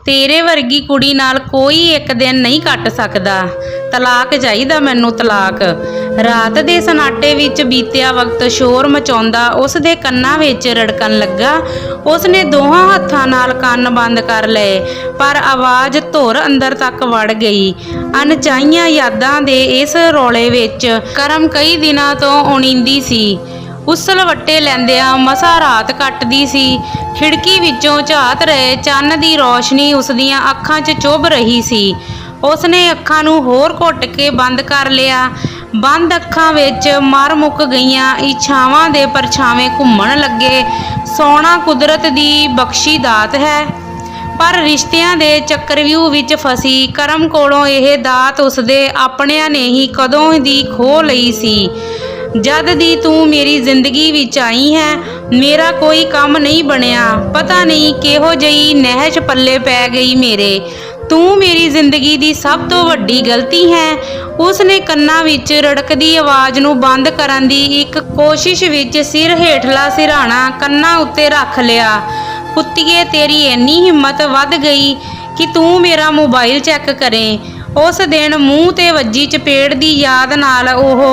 तेरे वर्गी कुड़ी नाल कोई एक दिन नहीं कट सकदा। तलाक चाहीदा मैनू तलाक। रात दे सनाटे विच बीतिया वक्त शोर मचाउंदा उस दे कन्नां विच रड़कन लगा। उसने दोहां हत्थां नाल कंन बंद कर लए, पर आवाज़ धुर अंदर तक वड़ गई। अनचाहियां यादां दे इस रौले विच करम कई दिनां तों उणींदी सी। उसल वट्टे लैंदियां मसा रात कटदी सी। खिड़की विचों झात रहे चन्न दी रोशनी उसदियां अखां 'च चुभ रही सी। उसने अखां नूं होर घुट के बंद कर लिया। बंद अखां विच मर मुक गईयां इच्छावां दे परछावें घुम्मण लगे। सौना कुदरत दी बख्शी दात है, पर रिश्तियां दे चक्रव्यूह विच फसी करम कोलों यह दात उसदे अपणियां ने ही कदों दी खोह लई सी। जद दी तू मेरी जिंदगी विच आई है, मेरा कोई काम नहीं बनिया। पता नहीं किहो जही नहश पल्ले पै गई मेरे। तू मेरी जिंदगी दी सब तो वड्डी गलती है। उसने कन्नां विच रड़कदी आवाज़ नूं बंद करन दी एक कोशिश विच सिर हेठला सिरहाना कन्नां उत्ते रख लिया। कुत्तीए तेरी इन्नी हिम्मत वध गई कि तू मेरा मोबाइल चैक करें। उस दिन मूँह ते वज्जी चपेड़ दी याद नाल ओह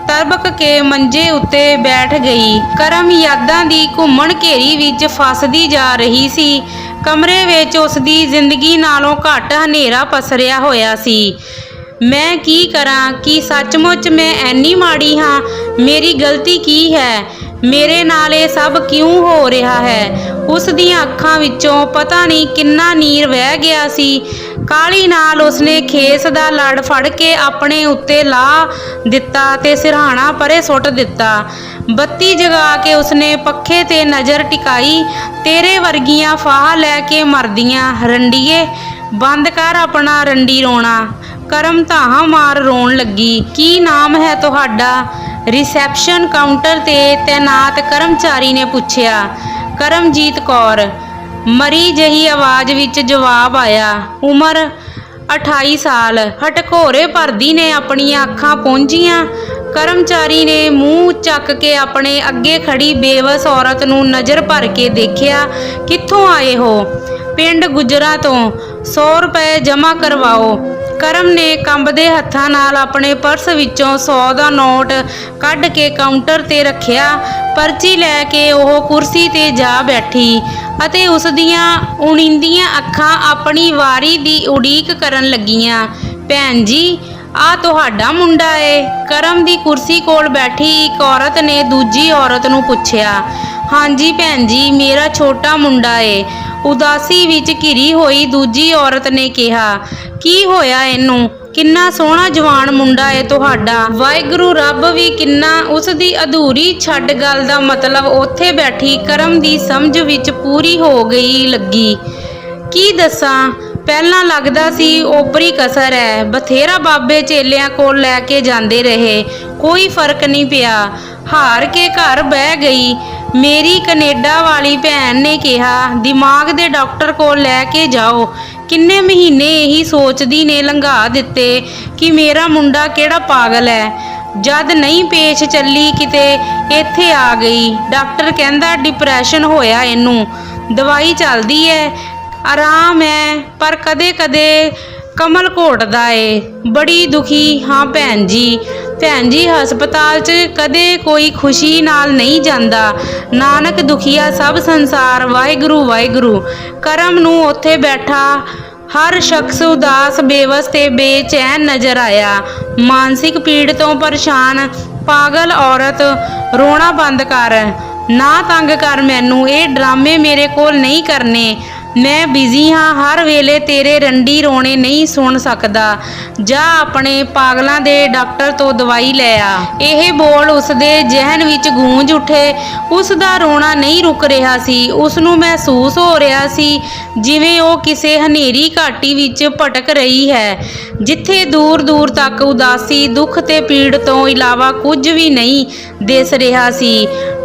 तरबक के मंजे उत्ते बैठ गई। करम यादां दी घुम्मण घेरी विच फसदी जा रही सी। कमरे विच उसदी जिंदगी नालों घट हनेरा पसरिया होया सी। मैं की करां? कि सचमुच मैं ऐनी माड़ी हाँ? मेरी गलती की है? मेरे नाल ये सब क्यों हो रहा है? उस दियां अखां विचों पता नहीं किन्ना नीर वह गया सी। काली नाल उसने खेस दा लड़ फड़ के अपने उत्ते ला दिता ते सिरहाना परे सुट दिता। बत्ती जगा के उसने पखे ते नज़र टिकाई। तेरे वर्गियां फाह लैके मरदियां। रंडीए बंद कर अपना रंडी रोना। करम धाहां मार रोन लगी। की नाम है तुहाडा? रिसैप्शन काउंटर ते तैनात कर्मचारी ने पूछया। करमजीत कौर, मरी जही आवाज़ विच जवाब आया। उम्र 28 साल। हटकोरे भरदी ने अपनियां अखां पौंझियां। कर्मचारी ने मूँह चक के अपने अगे खड़ी बेवस औरत नूं नज़र भर के देखिया। कित्थों आए हो? पिंड गुजरा तो। 100 रुपए जमा करवाओ। करम ने कंबदे हत्थां नाल अपने पर्स विचों 100 दा नोट कढ के काउंटर ते रखिया। पर्ची लैके ओह कुर्सी ते जा बैठी अते उस दियां उणींदियां अखां अपनी वारी दी उड़ीक करन लगियां। भैन जी, आ तुहाडा मुंडा है? करम दी कुर्सी कोल बैठी एक औरत ने दूजी औरत नूं पुछया। हाँ जी भैन जी, मेरा छोटा मुंडा है। उदासी विच घिरी होई दूजी औरत ने कहा। की होया इनू? किन्ना सोहना जवान मुंडा है तुहाडा। वाहिगुरू रब भी किन्ना। उसदी अधूरी छड्ड गल दा मतलब उत्थे बैठी करम दी समझ विच पूरी हो गई लगी। की दसां? पहलां लगदा सी ओपरी कसर है। बथेरा बाबे चेलियां कोल लैके जांदे रहे, कोई फर्क नहीं पिया। हार के घर बह गई। मेरी कनेडा वाली भैन ने कहा, दिमाग दे डॉक्टर कोल लैके जाओ। किन्ने महीने यही सोचदी ने लंघा दिते कि मेरा मुंडा केड़ा पागल है। जद नहीं पेश चली किते इत्थे आ गई। डॉक्टर कहंदा डिप्रैशन होया इनू। दवाई चलदी है, आराम है, पर कदे कदे कमल घोटदा है। बड़ी दुखी हाँ भैन जी। भैन जी, हस्पताल च कदे कोई खुशी नाल नहीं जांदा। नानक दुखिया सब संसार। वाहिगुरू वाहिगुरू। करम नूं उत्थे बैठा हर शख्स उदास, बेवस ते बेचैन नज़र आया। मानसिक पीड़ तो परेशान पागल औरत, रोना बंद कर। ना तंग कर मैनू। ये ड्रामे मेरे कोल नहीं करने। मैं बिजी हाँ। हर वेले तेरे रंडी रोने नहीं सुन सकदा। जा अपने पागलों दे डॉक्टर तो दवाई लै आ। यह बोल उसदे जहन विच गूंज उठे। उसदा रोना नहीं रुक रहा सी। उसनूं महसूस हो रहा सी जिवें वो किसी हनेरी घाटी विच भटक रही है, जिथे दूर दूर तक उदासी, दुख ते पीड़ तो इलावा कुछ भी नहीं दिस रहा सी।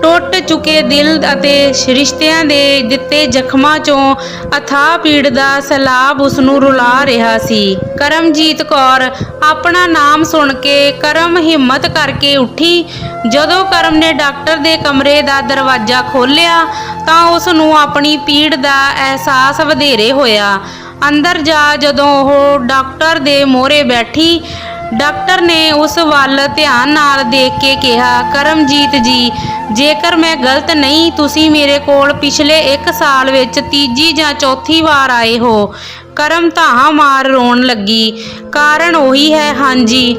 ਟੁੱਟ ਚੁੱਕੇ ਦਿਲ ਅਤੇ ਰਿਸ਼ਤਿਆਂ ਦੇ ਦਿੱਤੇ ਜ਼ਖਮਾਂ 'ਚੋਂ ਅਥਾਹ ਪੀੜ ਦਾ ਸੈਲਾਬ ਉਸ ਨੂੰ ਰੁਲਾ ਰਿਹਾ ਸੀ। ਕਰਮਜੀਤ ਕੌਰ ਆਪਣਾ ਨਾਮ ਸੁਣ ਕੇ ਕਰਮ ਹਿੰਮਤ ਕਰਕੇ ਉੱਠੀ। ਜਦੋਂ ਕਰਮ ਨੇ ਡਾਕਟਰ ਦੇ ਕਮਰੇ ਦਾ ਦਰਵਾਜ਼ਾ ਖੋਲ੍ਹਿਆ ਤਾਂ ਉਸ ਨੂੰ ਆਪਣੀ ਪੀੜ ਦਾ ਅਹਿਸਾਸ ਵਧੇਰੇ ਹੋਇਆ। ਅੰਦਰ ਜਾ ਜਦੋਂ ਉਹ ਡਾਕਟਰ ਦੇ ਮੂਹਰੇ ਬੈਠੀ, ਡਾਕਟਰ ਨੇ ਉਸ ਵੱਲ ਧਿਆਨ ਨਾਲ ਦੇਖ ਕੇ ਕਿਹਾ, ਕਰਮਜੀਤ ਜੀ, ਜੇਕਰ ਮੈਂ ਗਲਤ ਨਹੀਂ, ਤੁਸੀਂ ਮੇਰੇ ਕੋਲ ਪਿਛਲੇ 1 ਸਾਲ ਵਿੱਚ ਤੀਜੀ ਜਾਂ ਚੌਥੀ ਵਾਰ ਆਏ ਹੋ। ਕਰਮ ਧਾਹਾਂ ਮਾਰ ਰੋਣ ਲੱਗੀ। ਕਾਰਨ ਉਹੀ ਹੈ। ਹਾਂਜੀ,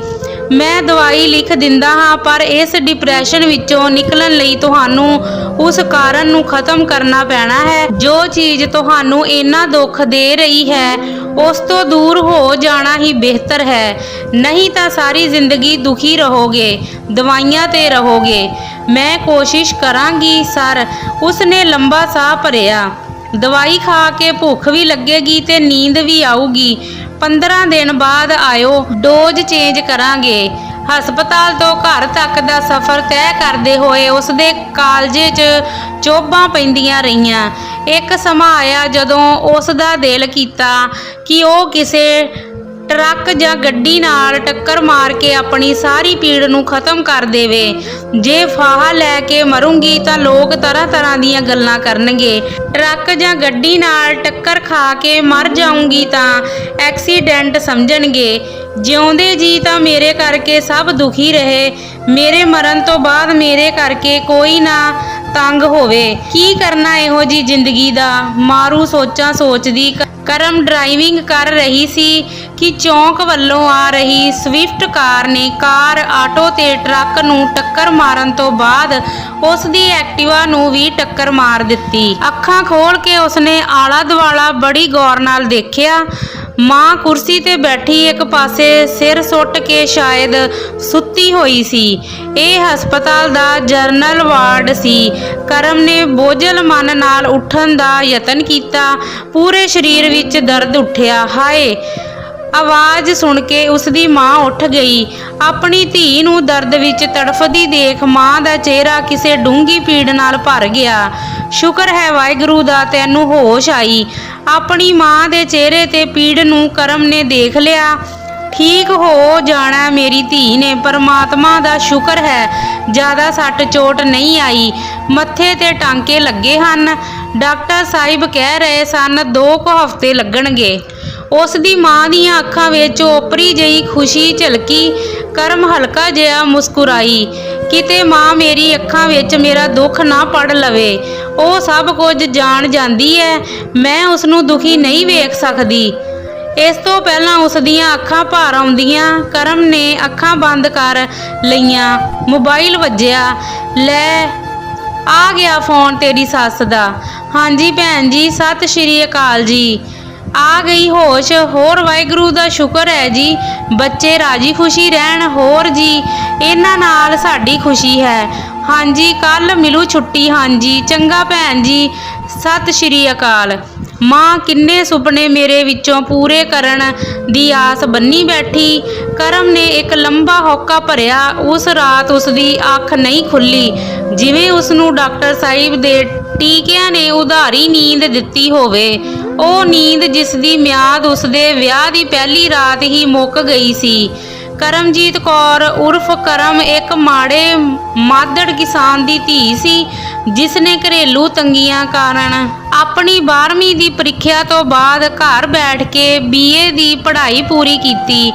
ਮੈਂ ਦਵਾਈ ਲਿਖ ਦਿੰਦਾ ਹਾਂ, ਪਰ ਇਸ ਡਿਪਰੈਸ਼ਨ ਵਿੱਚੋਂ ਨਿਕਲਣ ਲਈ ਤੁਹਾਨੂੰ ਉਸ ਕਾਰਨ ਨੂੰ ਖਤਮ ਕਰਨਾ ਪੈਣਾ ਹੈ। ਜੋ ਚੀਜ਼ ਤੁਹਾਨੂੰ ਇੰਨਾ ਦੁੱਖ ਦੇ ਰਹੀ ਹੈ, ਉਸ ਤੋਂ ਦੂਰ ਹੋ ਜਾਣਾ ਹੀ ਬਿਹਤਰ ਹੈ। ਨਹੀਂ ਤਾਂ ਸਾਰੀ ਜ਼ਿੰਦਗੀ ਦੁਖੀ ਰਹੋਗੇ, ਦਵਾਈਆਂ 'ਤੇ ਰਹੋਗੇ। ਮੈਂ ਕੋਸ਼ਿਸ਼ ਕਰਾਂਗੀ ਸਰ। ਉਸਨੇ ਲੰਬਾ ਸਾਹ ਭਰਿਆ। ਦਵਾਈ ਖਾ ਕੇ ਭੁੱਖ ਵੀ ਲੱਗੇਗੀ ਤੇ ਨੀਂਦ ਵੀ ਆਊਗੀ। 15 ਦਿਨ ਬਾਅਦ ਆਇਓ, ਡੋਜ਼ ਚੇਂਜ ਕਰਾਂਗੇ। ਹਸਪਤਾਲ ਤੋਂ ਘਰ ਤੱਕ ਦਾ ਸਫ਼ਰ ਤੈਅ ਕਰਦੇ ਹੋਏ ਉਸਦੇ ਕਾਲਜੇ 'ਚ ਚੋਭਾਂ ਪੈਂਦੀਆਂ ਰਹੀਆਂ। ਇੱਕ ਸਮਾਂ ਆਇਆ ਜਦੋਂ ਉਸ ਦਾ ਦਿਲ ਕੀਤਾ ਕਿ ਉਹ ਕਿਸੇ ਟਰੱਕ ਜਾਂ ਗੱਡੀ ਨਾਲ ਟੱਕਰ ਮਾਰ ਕੇ ਆਪਣੀ ਸਾਰੀ ਪੀੜ ਨੂੰ ਖਤਮ ਕਰ ਦੇਵੇ। ਜੇ ਫਾਹਾ ਲੈ ਕੇ ਮਰੂੰਗੀ ਤਾਂ ਲੋਕ ਤਰ੍ਹਾਂ ਤਰ੍ਹਾਂ ਦੀਆਂ ਗੱਲਾਂ ਕਰਨਗੇ। ਟਰੱਕ ਜਾਂ ਗੱਡੀ ਨਾਲ ਟੱਕਰ ਖਾ ਕੇ ਮਰ ਜਾਊਂਗੀ ਤਾਂ ਐਕਸੀਡੈਂਟ ਸਮਝਣਗੇ। ਜਿਉਂਦੇ ਜੀ ਤਾਂ ਮੇਰੇ ਕਰਕੇ ਸਭ ਦੁਖੀ ਰਹੇ। ਮੇਰੇ ਮਰਨ ਤੋਂ ਬਾਅਦ ਮੇਰੇ ਕਰਕੇ ਕੋਈ ਨਾ ਤੰਗ ਹੋਵੇ। ਕੀ ਕਰਨਾ ਇਹੋ ਜੀ ਜ਼ਿੰਦਗੀ ਦਾ, ਮਾਰੂ ਸੋਚਾਂ ਸੋਚਦੀ ਕਰਮ ਡਰਾਈਵਿੰਗ ਕਰ ਰਹੀ ਸੀ ਕਿ ਚੌਂਕ ਵੱਲੋਂ ਆ ਰਹੀ ਸਵਿਫਟ ਕਾਰ ਨੇ ਕਾਰ, ਆਟੋ ਤੇ ਟਰੱਕ ਨੂੰ ਟੱਕਰ ਮਾਰਨ ਤੋਂ ਬਾਅਦ ਉਸ ਦੀ ਐਕਟਿਵਾ ਨੂੰ ਵੀ ਟੱਕਰ ਮਾਰ ਦਿੱਤੀ। ਅੱਖਾਂ ਖੋਲ੍ਹ ਕੇ ਉਸਨੇ ਆਲਾ ਦੁਆਲਾ ਬੜੀ ਗੌਰ ਨਾਲ ਦੇਖਿਆ। ਮਾਂ ਕੁਰਸੀ ਤੇ ਬੈਠੀ ਇੱਕ ਪਾਸੇ ਸਿਰ ਸੁੱਟ ਕੇ ਸ਼ਾਇਦ ਸੁੱਤੀ ਹੋਈ ਸੀ। ਇਹ ਹਸਪਤਾਲ ਦਾ ਜਨਰਲ ਵਾਰਡ ਸੀ। ਕਰਮ ਨੇ ਬੋਝਲ ਮਨ ਨਾਲ ਉੱਠਣ ਦਾ ਯਤਨ ਕੀਤਾ। ਪੂਰੇ ਸਰੀਰ ਵਿੱਚ ਦਰਦ ਉੱਠਿਆ। ਹਾਏ! ਆਵਾਜ਼ ਸੁਣ ਕੇ ਉਸਦੀ ਮਾਂ ਉੱਠ ਗਈ। ਆਪਣੀ ਧੀ ਨੂੰ ਦਰਦ ਵਿੱਚ ਤੜਫਦੀ ਦੇਖ ਮਾਂ ਦਾ ਚਿਹਰਾ ਕਿਸੇ ਡੂੰਘੀ ਪੀੜ ਨਾਲ ਭਰ ਗਿਆ। ਸ਼ੁਕਰ ਹੈ ਵਾਹਿਗੁਰੂ ਦਾ, ਤੈਨੂੰ ਹੋਸ਼ ਆਈ। ਆਪਣੀ ਮਾਂ ਦੇ ਚਿਹਰੇ ਤੇ ਪੀੜ ਨੂੰ ਕਰਮ ਨੇ ਦੇਖ ਲਿਆ। ਠੀਕ ਹੋ ਜਾਣਾ ਮੇਰੀ ਧੀ ਨੇ, ਪਰਮਾਤਮਾ ਦਾ ਸ਼ੁਕਰ ਹੈ ਜ਼ਿਆਦਾ ਸੱਟ ਚੋਟ ਨਹੀਂ ਆਈ। ਮੱਥੇ ਤੇ ਟਾਂਕੇ ਲੱਗੇ ਹਨ। ਡਾਕਟਰ ਸਾਹਿਬ ਕਹਿ ਰਹੇ ਸਨ 2 ਹਫ਼ਤੇ ਲੱਗਣਗੇ। ਉਸ ਦੀ ਮਾਂ ਦੀਆਂ ਅੱਖਾਂ ਵਿੱਚ ਓਪਰੀ ਜਿਹੀ ਖੁਸ਼ੀ ਝਲਕੀ। ਕਰਮ ਹਲਕਾ ਜਿਹਾ ਮੁਸਕਰਾਈ। ਕਿਤੇ ਮਾਂ ਮੇਰੀ ਅੱਖਾਂ ਵਿੱਚ ਮੇਰਾ ਦੁੱਖ ਨਾ ਪੜ ਲਵੇ। ਉਹ ਸਭ ਕੁਝ ਜਾਣ ਜਾਂਦੀ ਹੈ। ਮੈਂ ਉਸ ਨੂੰ ਦੁਖੀ ਨਹੀਂ ਵੇਖ ਸਕਦੀ। ਇਸ ਤੋਂ ਪਹਿਲਾਂ ਉਸ ਦੀਆਂ ਅੱਖਾਂ ਭਰ ਆਉਂਦੀਆਂ। ਕਰਮ ਨੇ ਅੱਖਾਂ ਬੰਦ ਕਰ ਲਈਆਂ। ਮੋਬਾਈਲ ਵੱਜਿਆ। ਲੈ ਆ ਗਿਆ ਫੋਨ ਤੇਰੀ ਸੱਸ ਦਾ। ਹਾਂਜੀ ਭੈਣ ਜੀ, ਸਤਿ ਸ਼੍ਰੀ ਅਕਾਲ ਜੀ। ਆ ਗਈ ਹੋਸ਼? ਹੋਰ ਵਾਹਿਗੁਰੂ ਦਾ ਸ਼ੁਕਰ ਹੈ ਜੀ, ਬੱਚੇ ਰਾਜੀ ਖੁਸ਼ੀ ਰਹਿਣ। ਹੋਰ ਜੀ, ਇਹਨਾਂ ਨਾਲ ਸਾਡੀ ਖੁਸ਼ੀ ਹੈ। ਹਾਂਜੀ, ਕੱਲ ਮਿਲੂ ਛੁੱਟੀ। ਹਾਂਜੀ ਚੰਗਾ ਭੈਣ ਜੀ, ਸਤਿ ਸ਼੍ਰੀ ਅਕਾਲ। ਮਾਂ ਕਿੰਨੇ ਸੁਪਨੇ ਮੇਰੇ ਵਿੱਚੋਂ ਪੂਰੇ ਕਰਨ ਦੀ ਆਸ ਬੰਨੀ ਬੈਠੀ। ਕਰਮ ਨੇ ਇੱਕ ਲੰਬਾ ਹੌਕਾ ਭਰਿਆ। ਉਸ ਰਾਤ ਉਸਦੀ ਅੱਖ ਨਹੀਂ ਖੁੱਲੀ। ਜਿਵੇਂ ਉਸਨੂੰ ਡਾਕਟਰ ਸਾਹਿਬ ਦੇ ਟੀਕਿਆਂ ਨੇ ਉਧਾਰੀ ਨੀਂਦ ਦਿੱਤੀ ਹੋਵੇ। ਉਹ ਨੀਂਦ ਜਿਸ ਦੀ ਮਿਆਦ ਉਸਦੇ ਵਿਆਹ ਦੀ ਪਹਿਲੀ ਰਾਤ ਹੀ ਮੁੱਕ ਗਈ ਸੀ। ਕਰਮਜੀਤ ਕੌਰ ਉਰਫ ਕਰਮ ਇੱਕ ਮਾੜੇ ਮਾਦੜ ਕਿਸਾਨ ਦੀ ਧੀ ਸੀ, ਜਿਸ ਨੇ ਘਰੇਲੂ ਤੰਗੀਆਂ ਕਾਰਨ ਆਪਣੀ 12ਵੀਂ ਦੀ ਪ੍ਰੀਖਿਆ ਤੋਂ ਬਾਅਦ ਘਰ ਬੈਠ ਕੇ BA ਦੀ ਪੜ੍ਹਾਈ ਪੂਰੀ ਕੀਤੀ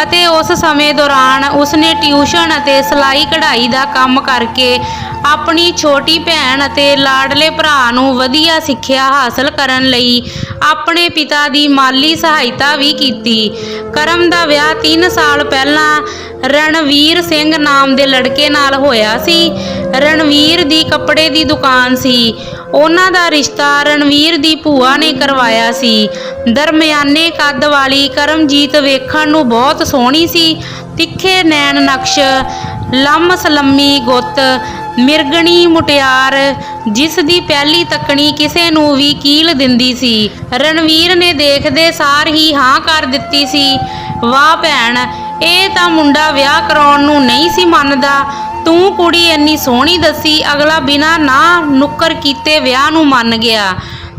ਅਤੇ ਉਸ ਸਮੇਂ ਦੌਰਾਨ ਉਸਨੇ ਟਿਊਸ਼ਨ ਅਤੇ ਸਿਲਾਈ ਕਢਾਈ ਦਾ ਕੰਮ ਕਰਕੇ ਆਪਣੀ ਛੋਟੀ ਭੈਣ ਅਤੇ ਲਾਡਲੇ ਭਰਾ ਨੂੰ ਵਧੀਆ ਸਿੱਖਿਆ ਹਾਸਲ ਕਰਨ ਲਈ ਆਪਣੇ ਪਿਤਾ ਦੀ ਮਾਲੀ ਸਹਾਇਤਾ ਵੀ ਕੀਤੀ। ਕਰਮ ਦਾ ਵਿਆਹ 3 ਸਾਲ ਪਹਿਲਾਂ ਰਣਵੀਰ ਸਿੰਘ ਨਾਮ ਦੇ ਲੜਕੇ ਨਾਲ ਹੋਇਆ ਸੀ। ਰਣਵੀਰ ਦੀ ਕੱਪੜੇ ਦੀ ਦੁਕਾਨ ਸੀ। ਉਹਨਾਂ ਦਾ ਰਿਸ਼ਤਾ ਰਣਵੀਰ ਦੀ ਭੂਆ ਨੇ ਕਰਵਾਇਆ ਸੀ। ਦਰਮਿਆਨੇ ਕੱਦ ਵਾਲੀ ਕਰਮਜੀਤ ਵੇਖਣ ਨੂੰ ਬਹੁਤ ਸੋਹਣੀ ਸੀ। ਤਿੱਖੇ ਨੈਣ ਨਕਸ਼, ਲੰਮ ਸਲੰਮੀ ਗੁੱਤ, ਮਿਰਗਣੀ ਮੁਟਿਆਰ, ਜਿਸ ਦੀ ਪਹਿਲੀ ਤੱਕਣੀ ਕਿਸੇ ਨੂੰ ਵੀ ਕੀਲ ਦਿੰਦੀ ਸੀ। ਰਣਵੀਰ ਨੇ ਦੇਖਦੇ ਸਾਰ ਹੀ ਹਾਂ ਕਰ ਦਿੱਤੀ ਸੀ। ਵਾਹ ਭੈਣ, ਇਹ ਤਾਂ ਮੁੰਡਾ ਵਿਆਹ ਕਰਾਉਣ ਨੂੰ ਨਹੀਂ ਸੀ ਮੰਨਦਾ। ਤੂੰ ਕੁੜੀ ਇੰਨੀ ਸੋਹਣੀ ਦੱਸੀ, ਅਗਲਾ ਬਿਨਾਂ ਨਾ ਨੁੱਕਰ ਕੀਤੇ ਵਿਆਹ ਨੂੰ ਮੰਨ ਗਿਆ।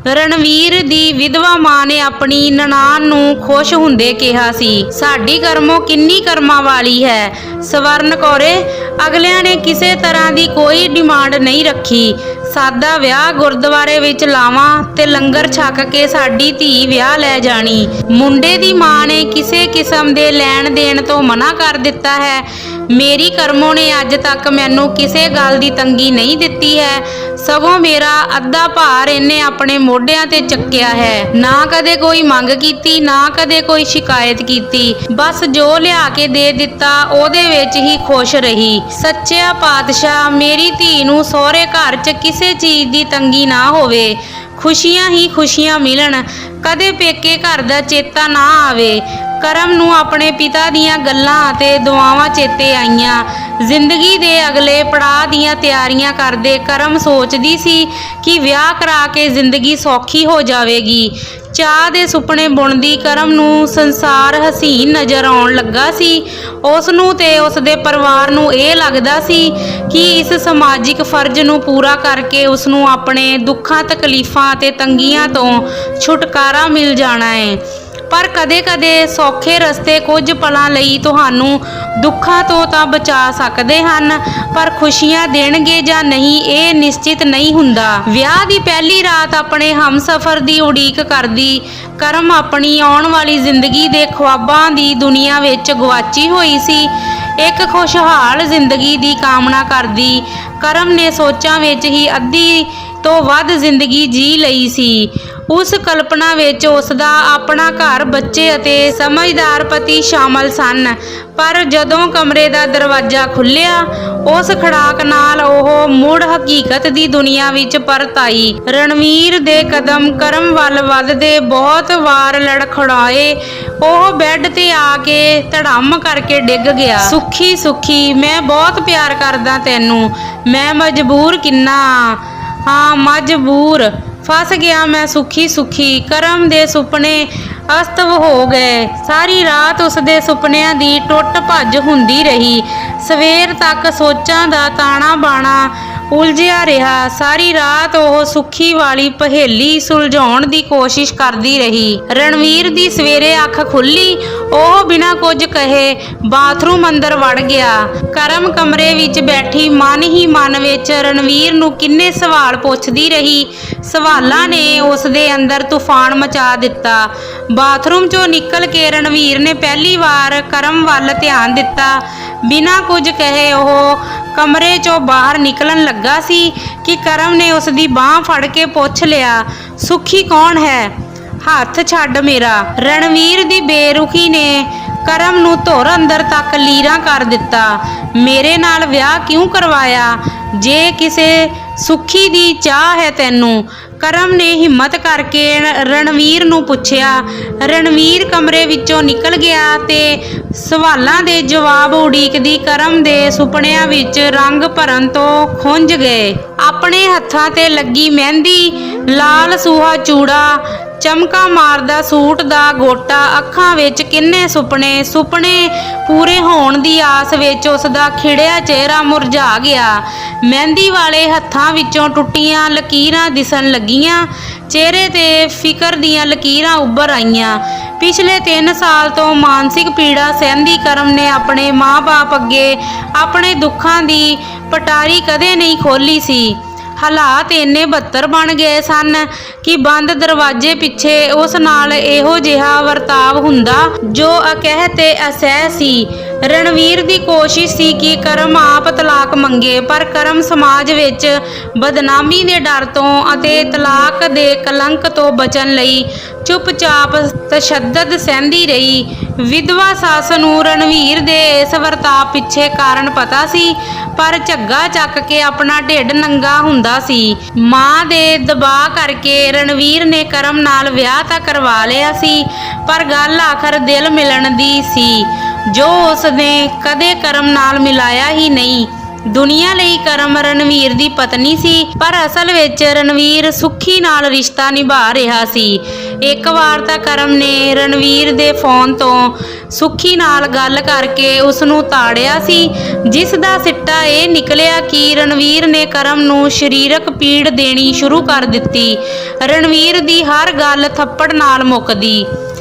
ਰਣਵੀਰ ਦੀ ਵਿਧਵਾ ਮਾਂ ਨੇ ਆਪਣੀ ਨਨਾਣ ਨੂੰ ਖੁਸ਼ ਹੁੰਦੇ ਕਿਹਾ ਸੀ, ਸਾਡੀ ਕਰਮੋਂ ਕਿੰਨੀ ਕਰਮਾਂ ਵਾਲੀ ਹੈ ਸਵਰਨ ਕੌਰੇ। ਅਗਲਿਆਂ ਨੇ ਕਿਸੇ ਤਰ੍ਹਾਂ ਦੀ ਕੋਈ ਡਿਮਾਂਡ ਨਹੀਂ ਰੱਖੀ। ਸਾਦਾ ਵਿਆਹ ਗੁਰਦੁਆਰੇ ਵਿੱਚ ਲਾਵਾਂ ਤੇ ਲੰਗਰ ਛਕ ਕੇ ਸਾਡੀ ਧੀ ਵਿਆਹ ਲੈ ਜਾਣੀ। ਮੁੰਡੇ ਦੀ ਮਾਂ ਨੇ ਕਿਸੇ ਕਿਸਮ ਦੇ ਲੈਣ ਦੇਣ ਤੋਂ ਮਨਾ ਕਰ ਦਿੱਤਾ ਹੈ। ਮੇਰੀ ਕਰਮੋਂ ਨੇ ਅੱਜ ਤੱਕ ਮੈਨੂੰ ਕਿਸੇ ਗੱਲ ਦੀ ਤੰਗੀ ਨਹੀਂ ਦਿੱਤੀ ਹੈ, ਸਗੋਂ ਮੇਰਾ ਅੱਧਾ ਭਾਰ ਇਹਨੇ ਆਪਣੇ ਮੋਢਿਆਂ ਤੇ ਚੱਕਿਆ ਹੈ। ਨਾ ਕਦੇ ਕੋਈ ਮੰਗ ਕੀਤੀ, ਨਾ ਕਦੇ ਕੋਈ ਸ਼ਿਕਾਇਤ ਕੀਤੀ, ਬਸ ਜੋ ਲਿਆ ਕੇ ਦੇ ਦਿੱਤਾ ਉਹਦੇ ਵਿੱਚ ਹੀ ਖੁਸ਼ ਰਹੀ। ਸੱਚਿਆ ਪਾਤਸ਼ਾਹ, ਮੇਰੀ ਧੀ ਨੂੰ ਸਹੁਰੇ ਘਰ 'ਚ ਕਿਸੇ ਚੀਜ਼ ਦੀ ਤੰਗੀ ਨਾ ਹੋਵੇ, ਖੁਸ਼ੀਆਂ ਹੀ ਖੁਸ਼ੀਆਂ ਮਿਲਣ, ਕਦੇ ਪੇਕੇ ਘਰ ਦਾ ਚੇਤਾ ਨਾ ਆਵੇ। ਕਰਮ ਨੂੰ ਆਪਣੇ ਪਿਤਾ ਦੀਆਂ ਗੱਲਾਂ ਅਤੇ ਦੁਆਵਾਂ ਚੇਤੇ ਆਈਆਂ। ਜ਼ਿੰਦਗੀ ਦੇ ਅਗਲੇ ਪੜਾਅ ਦੀਆਂ ਤਿਆਰੀਆਂ ਕਰਦੇ ਕਰਮ ਸੋਚਦੀ ਸੀ ਕਿ ਵਿਆਹ ਕਰਾ ਕੇ ਜ਼ਿੰਦਗੀ ਸੌਖੀ ਹੋ ਜਾਵੇਗੀ। ਚਾਹ ਦੇ ਸੁਪਨੇ ਬੁਣਦੀ ਕਰਮ ਨੂੰ ਸੰਸਾਰ ਹਸੀਨ ਨਜ਼ਰ ਆਉਣ ਲੱਗਾ ਸੀ। ਉਸ ਨੂੰ ਤੇ ਉਸ ਦੇ ਪਰਿਵਾਰ ਨੂੰ ਇਹ ਲੱਗਦਾ ਸੀ ਕਿ ਇਸ ਸਮਾਜਿਕ ਫਰਜ਼ ਨੂੰ ਪੂਰਾ ਕਰਕੇ ਉਸ ਨੂੰ ਆਪਣੇ ਦੁੱਖਾਂ ਤਕਲੀਫਾਂ ਅਤੇ ਤੰਗੀਆਂ ਤੋਂ ਛੁਟਕਾਰਾ ਮਿਲ ਜਾਣਾ ਹੈ। ਪਰ ਕਦੇ-ਕਦੇ ਸੌਖੇ ਰਸਤੇ ਕੁਝ ਪਲਾਂ ਲਈ ਤੁਹਾਨੂੰ ਦੁੱਖਾਂ ਤੋਂ ਤਾਂ ਬਚਾ ਸਕਦੇ ਹਨ, ਪਰ ਖੁਸ਼ੀਆਂ ਦੇਣਗੇ ਜਾਂ ਨਹੀਂ ਇਹ ਨਿਸ਼ਚਿਤ ਨਹੀਂ ਹੁੰਦਾ। ਵਿਆਹ ਦੀ ਪਹਿਲੀ ਰਾਤ ਆਪਣੇ ਹਮਸਫਰ ਦੀ ਉਡੀਕ ਕਰਦੀ ਕਰਮ ਆਪਣੀ ਆਉਣ ਵਾਲੀ ਜ਼ਿੰਦਗੀ ਦੇ ਖ਼ੁਆਬਾਂ ਦੀ ਦੁਨੀਆ ਵਿੱਚ ਗੁਆਚੀ ਹੋਈ ਸੀ। ਇੱਕ ਖੁਸ਼ਹਾਲ ਜ਼ਿੰਦਗੀ ਦੀ ਕਾਮਨਾ ਕਰਦੀ ਕਰਮ ਨੇ ਸੋਚਾਂ ਵਿੱਚ ਹੀ ਅੱਧੀ ਤੋਂ ਵੱਧ ਜ਼ਿੰਦਗੀ ਜੀ ਲਈ ਸੀ। ਉਸ ਕਲਪਨਾ ਵਿੱਚ ਉਸ ਦਾ ਆਪਣਾ ਘਰ, ਬੱਚੇ ਅਤੇ ਸਮਝਦਾਰ ਪਤੀ ਸ਼ਾਮਲ ਸਨ। ਪਰ ਜਦੋਂ ਕਮਰੇ ਦਾ ਦਰਵਾਜ਼ਾ ਖੁੱਲ੍ਹਿਆ, ਉਸ ਖੜਾਕ ਨਾਲ ਉਹ ਮੁੜ ਹਕੀਕਤ ਦੀ ਦੁਨੀਆ ਵਿੱਚ ਪਰਤ ਆਈ। ਰਣਵੀਰ ਦੇ ਕਦਮ ਕਰਮ ਵੱਲ ਵੱਧਦੇ ਬਹੁਤ ਵਾਰ ਲੜਖੜਾਏ। ਉਹ ਬੈੱਡ ਤੇ ਆ ਕੇ ਧੜਮ ਕਰਕੇ ਡਿੱਗ ਗਿਆ। ਸੁੱਖੀ ਸੁੱਖੀ, ਮੈਂ ਬਹੁਤ ਪਿਆਰ ਕਰਦਾ ਤੈਨੂੰ, ਮੈਂ ਮਜਬੂਰ ਕਿੰਨਾ ਹਾਂ ਮਜਬੂਰ ਫਸ ਗਿਆ ਮੈਂ ਸੁੱਖੀ ਸੁੱਖੀ। ਕਰਮ ਦੇ ਸੁਪਨੇ ਅਸਤਵ ਹੋ ਗਏ। ਸਾਰੀ ਰਾਤ ਉਸ ਦੇ ਸੁਪਨਿਆਂ ਦੀ ਟੁੱਟ ਭੱਜ ਹੁੰਦੀ ਰਹੀ। ਸਵੇਰ ਤੱਕ ਸੋਚਾਂ ਦਾ ਤਾਣਾ ਬਾਣਾ ਉਲਝਿਆ ਰਿਹਾ। ਸਾਰੀ ਰਾਤ ਉਹ ਸੁੱਖੀ ਵਾਲੀ ਪਹੇਲੀ ਸੁਲਝਾਉਣ ਦੀ ਕੋਸ਼ਿਸ਼ ਕਰਦੀ ਰਹੀ। ਰਣਵੀਰ ਦੀ ਸਵੇਰੇ ਅੱਖ ਖੁੱਲੀ। ਉਹ ਬਿਨਾਂ ਕੁਝ ਕਹੇ ਬਾਥਰੂਮ ਅੰਦਰ ਵੜ ਗਿਆ। ਕਰਮ ਕਮਰੇ ਵਿੱਚ ਬੈਠੀ ਮਨ ਹੀ ਮਨ ਵਿੱਚ ਰਣਵੀਰ ਨੂੰ ਕਿੰਨੇ ਸਵਾਲ ਪੁੱਛਦੀ ਰਹੀ। ਸਵਾਲਾਂ ਨੇ ਉਸ ਦੇ ਅੰਦਰ ਤੂਫਾਨ ਮਚਾ ਦਿੱਤਾ। ਬਾਥਰੂਮ ਚੋਂ ਨਿਕਲ ਕੇ ਰਣਵੀਰ ਨੇ ਪਹਿਲੀ ਵਾਰ ਕਰਮ ਵੱਲ ਧਿਆਨ ਦਿੱਤਾ। ਬਿਨਾਂ ਕੁਝ ਕਹੇ ਉਹ ਕਮਰੇ ਚੋਂ ਬਾਹਰ ਨਿਕਲਣ ਲੱਗਾ ਸੀ ਕਿ ਕਰਮ ਨੇ ਉਸ ਦੀ ਬਾਂਹ ਫੜ ਕੇ ਪੁੱਛ ਲਿਆ, ਸੁੱਖੀ ਕੌਣ ਹੈ? ਹੱਥ ਛੱਡ ਮੇਰਾ। ਰਣਵੀਰ ਦੀ ਬੇਰੁਖੀ ਨੇ ਕਰਮ ਨੂੰ ਧੁਰ ਅੰਦਰ ਤੱਕ ਲੀਰਾਂ ਕਰ ਦਿੱਤਾ। ਮੇਰੇ ਨਾਲ ਵਿਆਹ ਕਿਉਂ ਕਰਵਾਇਆ ਜੇ ਕਿਸੇ ਸੁੱਖੀ ਦੀ ਚਾਹ ਹੈ ਤੈਨੂੰ? ਕਰਮ ਨੇ ਹਿੰਮਤ ਕਰਕੇ ਰਣਵੀਰ ਨੂੰ ਪੁੱਛਿਆ। ਰਣਵੀਰ ਕਮਰੇ ਵਿੱਚੋਂ ਨਿਕਲ ਗਿਆ ਤੇ ਸਵਾਲਾਂ ਦੇ ਜਵਾਬ ਉਡੀਕਦੀ ਕਰਮ ਦੇ ਸੁਪਨਿਆਂ ਵਿੱਚ ਰੰਗ ਭਰਨ ਤੋਂ ਖੁੰਝ ਗਏ। ਆਪਣੇ ਹੱਥਾਂ ਤੇ ਲੱਗੀ ਮਹਿੰਦੀ, ਲਾਲ ਸੂਹਾ ਚੂੜਾ, ਚਮਕਾ ਮਾਰਦਾ ਸੂਟ ਦਾ ਗੋਟਾ, ਅੱਖਾਂ ਵਿੱਚ ਕਿੰਨੇ ਸੁਪਨੇ ਪੂਰੇ ਹੋਣ ਦੀ ਆਸ ਵਿੱਚ ਉਸ ਦਾ ਖਿੜਿਆ ਚਿਹਰਾ ਮੁਰਝਾ ਗਿਆ। ਮਹਿੰਦੀ ਵਾਲੇ ਹੱਥਾਂ ਵਿੱਚੋਂ ਟੁੱਟੀਆਂ ਲਕੀਰਾਂ ਦਿਸਣ ਲੱਗੀਆਂ। ਚਿਹਰੇ ਤੇ ਫਿਕਰ ਦੀਆਂ ਲਕੀਰਾਂ ਉੱਭਰ ਆਈਆਂ। ਪਿਛਲੇ 3 ਸਾਲ ਤੋਂ ਮਾਨਸਿਕ ਪੀੜਾ ਸਹਿੰਦੀ ਕਰਮ ਨੇ ਆਪਣੇ ਮਾਂ-ਬਾਪ ਅੱਗੇ ਆਪਣੇ ਦੁੱਖਾਂ ਦੀ ਪਟਾਰੀ ਕਦੇ ਨਹੀਂ ਖੋਲ੍ਹੀ ਸੀ। ਹਾਲਾਤ ਇੰਨੇ ਬੱਤਰ ਬਣ ਗਏ ਸਨ ਕਿ ਬੰਦ ਦਰਵਾਜ਼ੇ ਪਿੱਛੇ ਉਸ ਨਾਲ ਇਹੋ ਜਿਹਾ ਵਰਤਾਵ ਹੁੰਦਾ ਜੋ ਅਕਹਿ ਤੇ ਅਸਹਿ ਸੀ। ਰਣਵੀਰ ਦੀ ਕੋਸ਼ਿਸ਼ ਸੀ ਕਿ ਕਰਮ ਆਪ ਤਲਾਕ ਮੰਗੇ, ਪਰ ਕਰਮ ਸਮਾਜ ਵਿੱਚ ਬਦਨਾਮੀ ਦੇ ਡਰ ਤੋਂ ਅਤੇ ਤਲਾਕ ਦੇ ਕਲੰਕ ਤੋਂ ਬਚਣ ਲਈ ਚੁੱਪਚਾਪ ਤਸ਼ੱਦਦ ਸਹਿੰਦੀ ਰਹੀ। ਵਿਧਵਾ ਸੱਸ ਨੂੰ ਰਣਵੀਰ ਦੇ ਇਸ ਵਰਤਾਵ ਪਿੱਛੇ ਕਾਰਨ ਪਤਾ ਸੀ, ਪਰ ਝੱਗਾ ਚੱਕ ਕੇ ਆਪਣਾ ਢਿੱਡ ਨੰਗਾ ਹੁੰਦਾ ਸੀ। ਮਾਂ ਦੇ ਦਬਾਅ ਕਰਕੇ ਰਣਵੀਰ ਨੇ ਕਰਮ ਨਾਲ ਵਿਆਹ ਤਾਂ ਕਰਵਾ ਲਿਆ ਸੀ, ਪਰ ਗੱਲ ਆਖਰ ਦਿਲ ਮਿਲਣ ਦੀ ਸੀ ਜੋ ਉਸ ਨੇ ਕਦੇ ਕਰਮ ਨਾਲ ਮਿਲਾਇਆ ਹੀ ਨਹੀਂ। ਦੁਨੀਆ ਲਈ ਕਰਮ ਰਣਵੀਰ ਦੀ ਪਤਨੀ ਸੀ, ਪਰ ਅਸਲ ਵਿੱਚ ਰਣਵੀਰ ਸੁੱਖੀ ਨਾਲ ਰਿਸ਼ਤਾ ਨਿਭਾ ਰਿਹਾ ਸੀ। ਇੱਕ ਵਾਰ ਤਾਂ ਕਰਮ ਨੇ ਰਣਵੀਰ ਦੇ ਫੋਨ ਤੋਂ ਸੁੱਖੀ ਨਾਲ ਗੱਲ ਕਰਕੇ ਉਸ ਨੂੰ ਤਾੜਿਆ ਸੀ, ਜਿਸ ਦਾ ਸਿੱਟਾ ਇਹ ਨਿਕਲਿਆ ਕਿ ਰਣਵੀਰ ਨੇ ਕਰਮ ਨੂੰ ਸਰੀਰਕ ਪੀੜ ਦੇਣੀ ਸ਼ੁਰੂ ਕਰ ਦਿੱਤੀ। ਰਣਵੀਰ ਦੀ ਹਰ ਗੱਲ ਥੱਪੜ ਨਾਲ ਮੁੱਕਦੀ।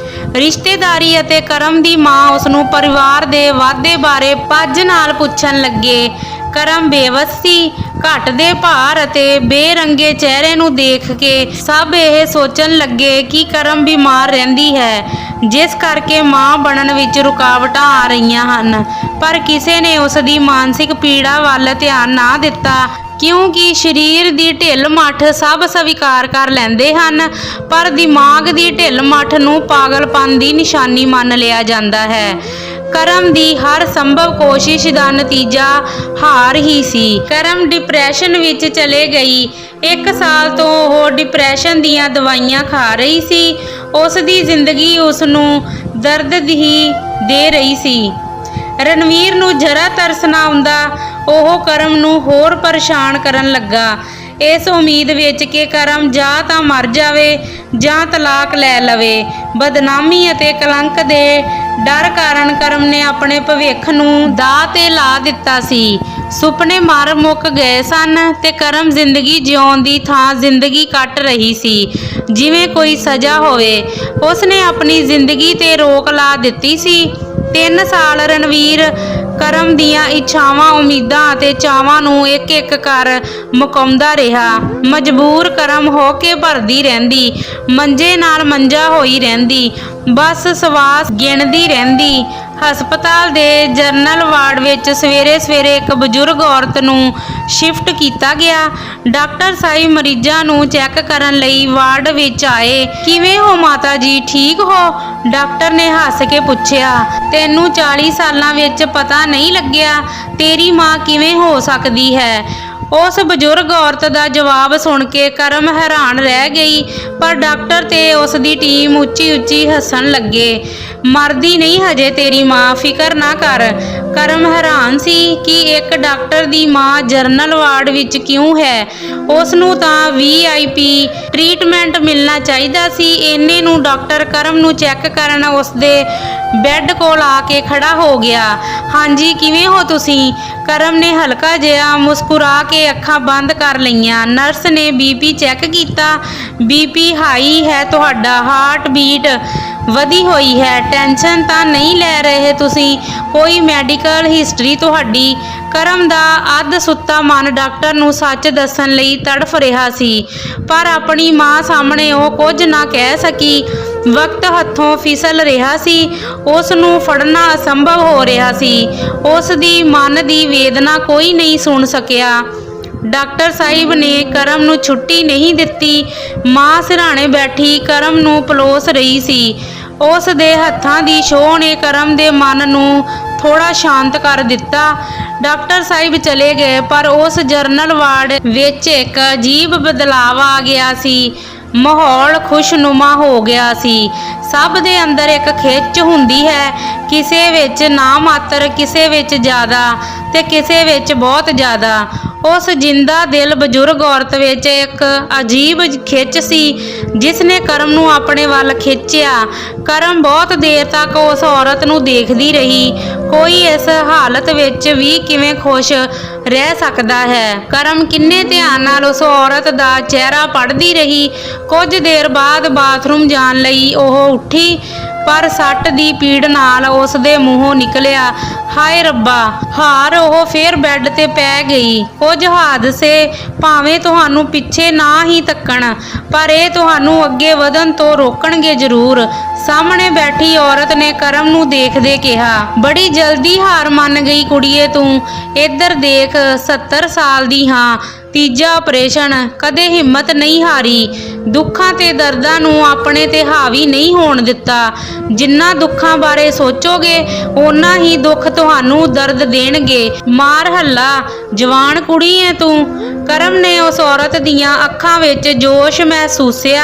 ਰਿਸ਼ਤੇਦਾਰੀ ਅਤੇ ਕਰਮ ਦੀ ਮਾਂ ਉਸ ਨੂੰ ਪਰਿਵਾਰ ਦੇ ਵਾਧੇ ਬਾਰੇ ਪੱਜ ਨਾਲ ਪੁੱਛਣ ਲੱਗੇ। ਕਰਮ ਬੇਵੱਸ ਸੀ। ਘਟਦੇ ਭਾਰ ਅਤੇ ਬੇਰੰਗੇ ਚਿਹਰੇ ਨੂੰ ਦੇਖ ਕੇ ਸਭ ਇਹ ਸੋਚਣ ਲੱਗੇ ਕਿ ਕਰਮ ਬਿਮਾਰ ਰਹਿੰਦੀ ਹੈ, ਜਿਸ ਕਰਕੇ ਮਾਂ ਬਣਨ ਵਿੱਚ ਰੁਕਾਵਟਾਂ ਆ ਰਹੀਆਂ ਹਨ। ਪਰ ਕਿਸੇ ਨੇ ਉਸ ਦੀ ਮਾਨਸਿਕ ਪੀੜਾ ਵੱਲ ਧਿਆਨ ਨਾ ਦਿੱਤਾ, ਕਿਉਂਕਿ ਸਰੀਰ ਦੀ ਢਿੱਲ ਮੱਠ ਸਭ ਸਵੀਕਾਰ ਕਰ ਲੈਂਦੇ ਹਨ, ਪਰ ਦਿਮਾਗ ਦੀ ਢਿੱਲ ਮੱਠ ਨੂੰ ਪਾਗਲਪਨ ਦੀ ਨਿਸ਼ਾਨੀ ਮੰਨ ਲਿਆ ਜਾਂਦਾ ਹੈ। ਕਰਮ ਦੀ ਹਰ ਸੰਭਵ ਕੋਸ਼ਿਸ਼ ਦਾ ਨਤੀਜਾ ਹਾਰ ਹੀ ਸੀ। ਕਰਮ ਡਿਪਰੈਸ਼ਨ ਵਿੱਚ ਚਲੇ ਗਈ। 1 ਸਾਲ ਤੋਂ ਉਹ ਡਿਪਰੈਸ਼ਨ ਦੀਆਂ ਦਵਾਈਆਂ ਖਾ ਰਹੀ ਸੀ। ਉਸ ਦੀ ਜ਼ਿੰਦਗੀ ਉਸ ਨੂੰ ਦਰਦ ਹੀ ਦੇ ਰਹੀ ਸੀ। ਰਣਵੀਰ ਨੂੰ ਜਰਾ ਤਰਸ ਨਾ ਆਉਂਦਾ। ਉਹ ਕਰਮ ਨੂੰ ਹੋਰ ਪਰੇਸ਼ਾਨ ਕਰਨ ਲੱਗਾ, ਇਸ ਉਮੀਦ ਵਿੱਚ ਕਿ ਕਰਮ ਜਾਂ ਤਾਂ ਮਰ ਜਾਵੇ ਜਾਂ ਤਲਾਕ ਲੈ ਲਵੇ। ਬਦਨਾਮੀ ਅਤੇ ਕਲੰਕ ਦੇ ਡਰ ਕਾਰਨ ਕਰਮ ਨੇ ਆਪਣੇ ਭਵਿੱਖ ਨੂੰ ਦਾਅ 'ਤੇ ਲਾ ਦਿੱਤਾ ਸੀ। ਸੁਪਨੇ ਮਰ ਮੁੱਕ ਗਏ ਸਨ ਤੇ ਕਰਮ ਜ਼ਿੰਦਗੀ ਜਿਉਣ ਦੀ ਥਾਂ ਜ਼ਿੰਦਗੀ ਕੱਟ ਰਹੀ ਸੀ, ਜਿਵੇਂ ਕੋਈ ਸਜ਼ਾ ਹੋਵੇ। ਉਸ ਨੇ ਆਪਣੀ ਜ਼ਿੰਦਗੀ 'ਤੇ ਰੋਕ ਲਾ ਦਿੱਤੀ ਸੀ। 3 ਸਾਲ ਰਣਵੀਰ ਕਰਮ ਦੀਆਂ ਇੱਛਾਵਾਂ, ਉਮੀਦਾਂ ਅਤੇ ਚਾਵਾਂ ਨੂੰ ਇੱਕ-ਇੱਕ ਕਰ ਮੁਕਾਉਂਦਾ ਰਿਹਾ। ਮਜਬੂਰ ਕਰਮ ਹੋ ਕੇ ਭਰਦੀ ਰਹਿੰਦੀ, ਮੰਜੇ ਨਾਲ ਮੰਜਾ ਹੋਈ ਰਹਿੰਦੀ, ਬਸ ਸਵਾਸ ਗਿਣਦੀ ਰਹਿੰਦੀ। ਹਸਪਤਾਲ ਦੇ ਜਨਰਲ ਵਾਰਡ ਵਿੱਚ ਸਵੇਰੇ ਇੱਕ ਬਜ਼ੁਰਗ ਔਰਤ ਨੂੰ ਸ਼ਿਫਟ ਕੀਤਾ ਗਿਆ। ਡਾਕਟਰ ਸਾਹਿਬ ਮਰੀਜ਼ਾਂ ਨੂੰ ਚੈੱਕ ਕਰਨ ਲਈ ਵਾਰਡ ਵਿੱਚ ਆਏ। ਕਿਵੇਂ ਹੋ ਮਾਤਾ ਜੀ, ਠੀਕ ਹੋ? ਡਾਕਟਰ ਨੇ ਹੱਸ ਕੇ ਪੁੱਛਿਆ। ਤੈਨੂੰ 40 ਸਾਲਾਂ ਵਿੱਚ ਪਤਾ ਨਹੀਂ ਲੱਗਿਆ? ਤੇਰੀ ਮਾਂ ਕਿਵੇਂ ਹੋ ਸਕਦੀ ਹੈ? ਉਸ ਬਜ਼ੁਰਗ ਔਰਤ ਦਾ ਜਵਾਬ ਸੁਣ ਕੇ ਕਰਮ ਹੈਰਾਨ ਰਹਿ ਗਈ, ਪਰ ਡਾਕਟਰ ਤੇ ਉਸ ਦੀ ਟੀਮ ਉੱਚੀ ਹੱਸਣ ਲੱਗੇ। ਮਰਦੀ ਨਹੀਂ ਹਜੇ ਤੇਰੀ ਮਾਂ, ਫਿਕਰ ਨਾ ਕਰ। ਕਰਮ ਹੈਰਾਨ ਸੀ ਕਿ ਇੱਕ ਡਾਕਟਰ ਦੀ ਮਾਂ ਜਨਰਲ ਵਾਰਡ ਵਿੱਚ ਕਿਉਂ ਹੈ। ਉਸ ਨੂੰ ਤਾਂ VIP ਟ੍ਰੀਟਮੈਂਟ ਮਿਲਣਾ ਚਾਹੀਦਾ ਸੀ। ਇੰਨੇ ਨੂੰ ਡਾਕਟਰ ਕਰਮ ਨੂੰ ਚੈੱਕ ਕਰਨ ਉਸ ਦੇ ਬੈੱਡ ਕੋਲ ਆ ਕੇ ਖੜਾ ਹੋ ਗਿਆ। ਹਾਂਜੀ, ਕਿਵੇਂ ਹੋ ਤੁਸੀਂ? ਕਰਮ ਨੇ ਹਲਕਾ ਜਿਹਾ ਮੁਸਕਰਾ ਕੇ ਅੱਖਾਂ ਬੰਦ ਕਰ ਲਈਆਂ। ਨਰਸ ਨੇ BP ਚੈੱਕ ਕੀਤਾ। BP ਹਾਈ ਹੈ ਤੁਹਾਡਾ, ਹਾਰਟ ਬੀਟ ਵਧੀ ਹੋਈ ਹੈ। ਟੈਨਸ਼ਨ ਤਾਂ ਨਹੀਂ ਲੈ ਰਹੇ ਤੁਸੀਂ? ਕੋਈ ਮੈਡੀਕਲ ਹਿਸਟਰੀ ਤੁਹਾਡੀ? ਕਰਮ ਦਾ ਅੱਧ ਸੁੱਤਾ ਮਨ ਡਾਕਟਰ ਨੂੰ ਸੱਚ ਦੱਸਣ ਲਈ ਤੜਫ ਰਿਹਾ ਸੀ, ਪਰ ਆਪਣੀ ਮਾਂ ਸਾਹਮਣੇ ਉਹ ਕੁਝ ਨਾ ਕਹਿ ਸਕੀ। ਵਕਤ ਹੱਥੋਂ ਫਿਸਲ ਰਿਹਾ ਸੀ। ਉਸ ਨੂੰ ਫੜਨਾ ਅਸੰਭਵ ਹੋ ਰਿਹਾ ਸੀ। ਉਸ ਦੀ ਮਨ ਦੀ ਵੇਦਨਾ ਕੋਈ ਨਹੀਂ ਸੁਣ ਸਕਿਆ। ਡਾਕਟਰ ਸਾਹਿਬ ਨੇ ਕਰਮ ਨੂੰ ਛੁੱਟੀ ਨਹੀਂ ਦਿੱਤੀ। ਮਾਂ ਸਿਰਹਾਣੇ ਬੈਠੀ ਕਰਮ ਨੂੰ ਪਲੋਸ ਰਹੀ ਸੀ। ਉਸ ਦੇ ਹੱਥਾਂ ਦੀ ਛੋਹ ਨੇ ਕਰਮ ਦੇ ਮਨ ਨੂੰ ਥੋੜਾ ਸ਼ਾਂਤ ਕਰ ਦਿੱਤਾ। ਡਾਕਟਰ ਸਾਹਿਬ ਚਲੇ ਗਏ, ਪਰ ਉਸ ਜਨਰਲ ਵਾਰਡ ਵਿੱਚ ਇੱਕ ਅਜੀਬ ਬਦਲਾਅ ਆ ਗਿਆ ਸੀ। ਮਾਹੌਲ ਖੁਸ਼ਨੁਮਾ ਹੋ ਗਿਆ ਸੀ। ਸਭ ਦੇ ਅੰਦਰ ਇੱਕ ਖਿੱਚ ਹੁੰਦੀ ਹੈ, ਕਿਸੇ ਵਿੱਚ ਨਾ ਮਾਤਰ, ਕਿਸੇ ਵਿੱਚ ਜ਼ਿਆਦਾ ਤੇ ਕਿਸੇ ਵਿੱਚ ਬਹੁਤ ਜ਼ਿਆਦਾ। ਉਸ ਜਿੰਦਾ ਦਿਲ ਬਜ਼ੁਰਗ ਔਰਤ ਵਿੱਚ ਇੱਕ ਅਜੀਬ ਖਿੱਚ ਸੀ, ਜਿਸ ਨੇ ਕਰਮ ਨੂੰ ਆਪਣੇ ਵੱਲ ਖਿੱਚਿਆ। ਕਰਮ ਬਹੁਤ ਦੇਰ ਤੱਕ ਉਸ ਔਰਤ ਨੂੰ ਦੇਖਦੀ ਰਹੀ। ਕੋਈ ਇਸ ਹਾਲਤ ਵਿੱਚ ਵੀ ਕਿਵੇਂ ਖੁਸ਼ ਰਹਿ ਸਕਦਾ ਹੈ? ਕਰਮ ਕਿੰਨੇ ਧਿਆਨ ਨਾਲ ਉਸ ਔਰਤ ਦਾ ਚਿਹਰਾ ਪੜ੍ਹਦੀ ਰਹੀ। ਕੁਝ ਦੇਰ ਬਾਅਦ ਬਾਥਰੂਮ ਜਾਣ ਲਈ ਉਹ ਉੱਠੀ, ਪਰ ਸੱਟ ਦੀ ਪੀੜ ਨਾਲ ਉਸ ਦੇ ਮੂੰਹੋਂ ਨਿਕਲਿਆ, ਹਾਏ ਰੱਬਾ। ਹਾਰ ਉਹ ਫੇਰ ਬੈੱਡ ਤੇ ਪੈ ਗਈ। ਕੁਝ ਹਾਦਸੇ ਭਾਵੇਂ ਤੁਹਾਨੂੰ ਪਿੱਛੇ ਨਾ ਹੀ ਤੱਕਣ, ਪਰ ਇਹ ਤੁਹਾਨੂੰ ਅੱਗੇ ਵਧਣ ਤੋਂ ਰੋਕਣਗੇ ਜ਼ਰੂਰ। ਸਾਹਮਣੇ ਬੈਠੀ ਔਰਤ ਨੇ ਕਰਮ ਨੂੰ ਦੇਖਦੇ ਕਿਹਾ, ਬੜੀ ਜਲਦੀ ਹਾਰ ਮੰਨ ਗਈ ਕੁੜੀਏ ਤੂੰ। ਇੱਧਰ ਦੇਖ, 70 ਸਾਲ ਦੀ ਹਾਂ, ਤੀਜਾ ਆਪਰੇਸ਼ਨ, ਕਦੇ ਹਿੰਮਤ ਨਹੀਂ ਹਾਰੀ। ਦੁੱਖਾਂ ਤੇ ਦਰਦਾਂ ਨੂੰ ਆਪਣੇ ਤੇ ਹਾਵੀ ਨਹੀਂ ਹੋਣ ਦਿੱਤਾ। ਜਿੰਨਾ ਦੁੱਖਾਂ ਬਾਰੇ ਸੋਚੋਗੇ ਓਨਾ ਹੀ ਦੁੱਖ ਤੁਹਾਨੂੰ ਦਰਦ ਦੇਣਗੇ। ਮਾਰ ਹੱਲਾ, ਜਵਾਨ ਕੁੜੀ ਐ ਤੂੰ। ਕਰਮ ਨੇ ਉਸ ਔਰਤ ਦੀਆਂ ਅੱਖਾਂ ਵਿੱਚ ਜੋਸ਼ ਮਹਿਸੂਸਿਆ।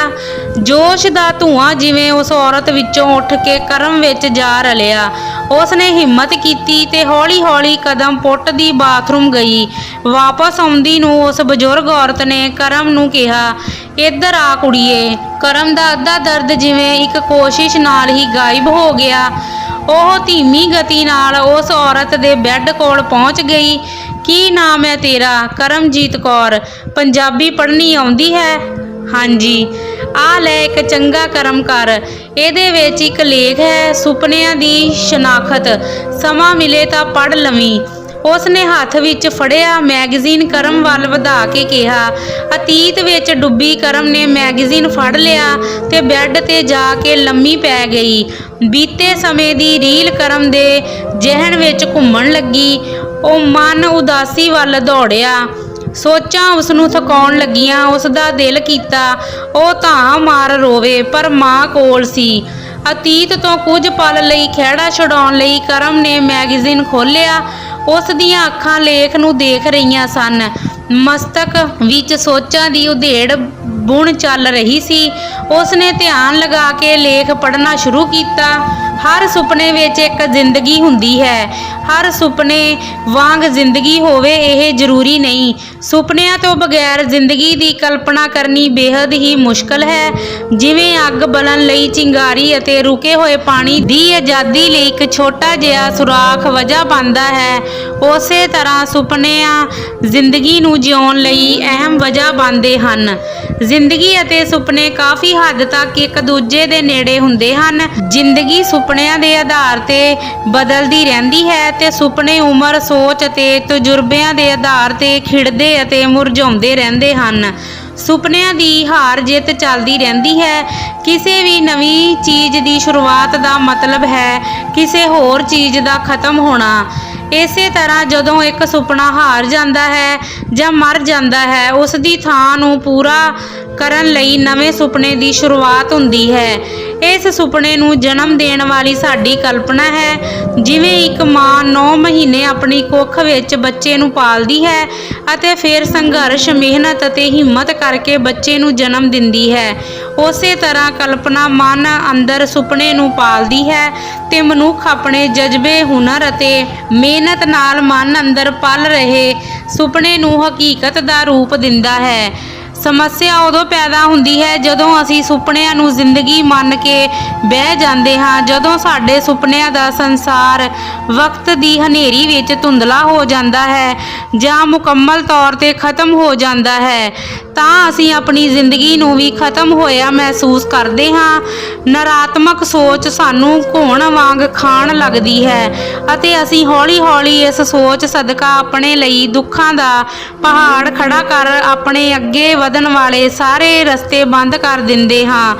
ਜੋਸ਼ ਦਾ ਧੂੰਆਂ ਜਿਵੇਂ ਉਸ ਔਰਤ ਵਿੱਚੋਂ ਉੱਠ ਕੇ ਕਰਮ ਵਿੱਚ ਜਾ ਰਲਿਆ। ਉਸਨੇ ਹਿੰਮਤ ਕੀਤੀ ਤੇ ਹੌਲੀ-ਹੌਲੀ ਕਦਮ ਪੁੱਟਦੀ ਬਾਥਰੂਮ ਗਈ। ਵਾਪਸ ਆਉਂਦੀ ਨੂੰ ਉਸ ਬਜ਼ੁਰਗ ਔਰਤ ਨੇ ਕਰਮ ਨੂੰ ਕਿਹਾ, ਇੱਧਰ ਆ ਕੁੜੀਏ। ਕਰਮ ਦਾ ਅੱਧਾ ਦਰਦ ਜਿਵੇਂ ਇੱਕ ਕੋਸ਼ਿਸ਼ ਨਾਲ ਹੀ ਗਾਇਬ ਹੋ ਗਿਆ। ਉਹ ਧੀਮੀ ਗਤੀ ਨਾਲ ਉਸ ਔਰਤ ਦੇ ਬੈੱਡ ਕੋਲ ਪਹੁੰਚ ਗਈ। ਕੀ ਨਾਮ ਹੈ ਤੇਰਾ? ਕਰਮਜੀਤ ਕੌਰ। ਪੰਜਾਬੀ ਪੜ੍ਹਨੀ ਆਉਂਦੀ ਹੈ? ਹਾਂਜੀ। ਆ ਲੈ ਇੱਕ ਚੰਗਾ ਕਰਮ ਕਰ। ਇਹਦੇ ਵਿੱਚ ਇੱਕ ਲੇਖ ਹੈ, ਸੁਪਨਿਆਂ ਦੀ ਸ਼ਨਾਖਤ। ਸਮਾਂ ਮਿਲੇ ਤਾਂ ਪੜ੍ਹ ਲਵੀਂ। ਉਸਨੇ ਹੱਥ ਵਿੱਚ ਫੜਿਆ ਮੈਗਜ਼ੀਨ ਕਰਮ ਵੱਲ ਵਧਾ ਕੇ ਕਿਹਾ। ਅਤੀਤ ਵਿੱਚ ਡੁੱਬੀ ਕਰਮ ਨੇ ਮੈਗਜ਼ੀਨ ਫੜ ਲਿਆ ਤੇ ਬੈੱਡ ਤੇ ਜਾ ਕੇ ਲੰਮੀ ਪੈ ਗਈ। ਬੀਤੇ ਸਮੇਂ ਦੀ ਰੀਲ ਕਰਮ ਦੇ ਜ਼ਿਹਨ ਵਿੱਚ ਘੁੰਮਣ ਲੱਗੀ। ਉਹ ਮਨ ਉਦਾਸੀ ਵੱਲ ਦੌੜਿਆ। ਸੋਚਾਂ ਉਸ ਨੂੰ ਥਕਾਉਣ ਲੱਗੀਆਂ। ਉਸ ਦਾ ਦਿਲ ਕੀਤਾ ਉਹ ਧਾਂ ਮਾਰ ਰੋਵੇ, ਪਰ ਮਾਂ ਕੋਲ ਸੀ। ਅਤੀਤ ਤੋਂ ਕੁਝ ਪਲ ਲਈ ਖਹਿੜਾ ਛੁਡਾਉਣ ਲਈ ਕਰਮ ਨੇ ਮੈਗਜ਼ੀਨ ਖੋਲ੍ਹਿਆ। ਉਸ ਦੀਆਂ ਅੱਖਾਂ ਲੇਖ ਨੂੰ ਦੇਖ ਰਹੀਆਂ ਸਨ। ਮਸਤਕ ਵਿੱਚ ਸੋਚਾਂ ਦੀ ਉਧੇੜ ਬੁਣ ਚੱਲ ਰਹੀ ਸੀ। ਉਸ ਨੇ ਧਿਆਨ ਲਗਾ ਕੇ ਲੇਖ ਪੜ੍ਹਨਾ ਸ਼ੁਰੂ ਕੀਤਾ। ਹਰ ਸੁਪਨੇ ਵਿੱਚ ਇੱਕ ਜ਼ਿੰਦਗੀ ਹੁੰਦੀ ਹੈ। ਹਰ ਸੁਪਨੇ ਵਾਂਗ ਜ਼ਿੰਦਗੀ ਹੋਵੇ ਇਹ ਜ਼ਰੂਰੀ ਨਹੀਂ। ਸੁਪਨਿਆਂ ਤੋਂ ਬਗੈਰ ਜ਼ਿੰਦਗੀ ਦੀ ਕਲਪਨਾ ਕਰਨੀ ਬੇਹੱਦ ਹੀ ਮੁਸ਼ਕਲ ਹੈ। ਜਿਵੇਂ ਅੱਗ ਬਲਣ ਲਈ ਚਿੰਗਾਰੀ ਅਤੇ ਰੁਕੇ ਹੋਏ ਪਾਣੀ ਦੀ ਆਜ਼ਾਦੀ ਲਈ ਇੱਕ ਛੋਟਾ ਜਿਹਾ ਸੁਰਾਖ ਵਜ੍ਹਾ ਬਣਦਾ ਹੈ, ਉਸੇ ਤਰ੍ਹਾਂ ਸੁਪਨਿਆਂ ਜ਼ਿੰਦਗੀ ਨੂੰ ਜਿਉਣ ਲਈ ਅਹਿਮ ਵਜ੍ਹਾ ਬਣਦੇ ਹਨ। ਜ਼ਿੰਦਗੀ ਅਤੇ ਸੁਪਨੇ ਕਾਫੀ ਹੱਦ ਤੱਕ ਇੱਕ ਦੂਜੇ ਦੇ ਨੇੜੇ ਹੁੰਦੇ ਹਨ। ਜ਼ਿੰਦਗੀ ਸੁਪਨਿਆਂ ਦੇ ਆਧਾਰ ਤੇ ਬਦਲਦੀ ਰਹਿੰਦੀ ਹੈ ਤੇ ਸੁਪਨੇ ਉਮਰ, ਸੋਚ ਅਤੇ ਤਜੁਰਬਿਆਂ ਦੇ ਆਧਾਰ ਤੇ ਖਿੜਦੇ ਅਤੇ ਮੁਰਝਾਉਂਦੇ ਰਹਿੰਦੇ ਹਨ। ਸੁਪਨਿਆਂ ਦੀ ਹਾਰ ਜਿੱਤ ਚੱਲਦੀ ਰਹਿੰਦੀ ਹੈ। ਕਿਸੇ ਵੀ ਨਵੀਂ ਚੀਜ਼ ਦੀ ਸ਼ੁਰੂਆਤ ਦਾ ਮਤਲਬ ਹੈ ਕਿਸੇ ਹੋਰ ਚੀਜ਼ ਦਾ ਖਤਮ ਹੋਣਾ। ਇਸੇ ਤਰ੍ਹਾਂ ਜਦੋਂ ਇੱਕ ਸੁਪਨਾ ਹਾਰ ਜਾਂਦਾ ਹੈ ਜਾਂ ਮਰ ਜਾਂਦਾ ਹੈ, ਉਸ ਦੀ ਥਾਂ ਨੂੰ ਪੂਰਾ ਕਰਨ ਲਈ ਨਵੇਂ ਸੁਪਨੇ ਦੀ ਸ਼ੁਰੂਆਤ ਹੁੰਦੀ ਹੈ। ਇਸ ਸੁਪਨੇ ਨੂੰ ਜਨਮ ਦੇਣ ਵਾਲੀ ਸਾਡੀ ਕਲਪਨਾ ਹੈ। ਜਿਵੇਂ ਇੱਕ ਮਾਂ 9 ਮਹੀਨੇ ਆਪਣੀ ਕੁੱਖ ਵਿੱਚ ਬੱਚੇ ਨੂੰ ਪਾਲਦੀ ਹੈ ਅਤੇ ਫਿਰ ਸੰਘਰਸ਼, ਮਿਹਨਤ ਅਤੇ ਹਿੰਮਤ ਕਰਕੇ ਬੱਚੇ ਨੂੰ ਜਨਮ ਦਿੰਦੀ ਹੈ, ਉਸੇ ਤਰ੍ਹਾਂ ਕਲਪਨਾ ਮਨ ਅੰਦਰ ਸੁਪਨੇ ਨੂੰ ਪਾਲਦੀ ਹੈ ਤੇ ਮਨੁੱਖ ਆਪਣੇ ਜਜ਼ਬੇ, ਹੁਨਰ ਅਤੇ ਮਿਹਨਤ ਨਾਲ ਮਨ ਅੰਦਰ ਪਲ ਰਹੇ ਸੁਪਨੇ ਨੂੰ ਹਕੀਕਤ ਦਾ ਰੂਪ ਦਿੰਦਾ ਹੈ। ਸਮੱਸਿਆ ਉਦੋਂ ਪੈਦਾ ਹੁੰਦੀ ਹੈ ਜਦੋਂ ਅਸੀਂ ਸੁਪਨਿਆਂ ਨੂੰ ਜ਼ਿੰਦਗੀ ਮੰਨ ਕੇ ਬਹਿ ਜਾਂਦੇ ਹਾਂ। ਜਦੋਂ ਸਾਡੇ ਸੁਪਨਿਆਂ ਦਾ ਸੰਸਾਰ ਵਕਤ ਦੀ ਹਨੇਰੀ ਵਿੱਚ ਧੁੰਦਲਾ ਹੋ ਜਾਂਦਾ ਹੈ ਜਾਂ ਮੁਕੰਮਲ ਤੌਰ ਤੇ ਖਤਮ ਹੋ ਜਾਂਦਾ ਹੈ, ਤਾਂ ਅਸੀਂ ਆਪਣੀ ਜ਼ਿੰਦਗੀ ਨੂੰ ਵੀ ਖਤਮ ਹੋਇਆ ਮਹਿਸੂਸ ਕਰਦੇ ਹਾਂ। ਨਕਾਰਾਤਮਕ ਸੋਚ ਸਾਨੂੰ ਘੁਣ ਵਾਂਗ ਖਾਣ ਲੱਗਦੀ ਹੈ ਅਤੇ ਅਸੀਂ ਹੌਲੀ-ਹੌਲੀ ਇਸ ਸੋਚ ਸਦਕਾ ਆਪਣੇ ਲਈ ਦੁੱਖਾਂ ਦਾ ਪਹਾੜ ਖੜਾ ਕਰ ਆਪਣੇ ਅੱਗੇ ਵਧਣ ਵਾਲੇ ਸਾਰੇ ਰਸਤੇ ਬੰਦ ਕਰ ਦਿੰਦੇ ਹਾਂ।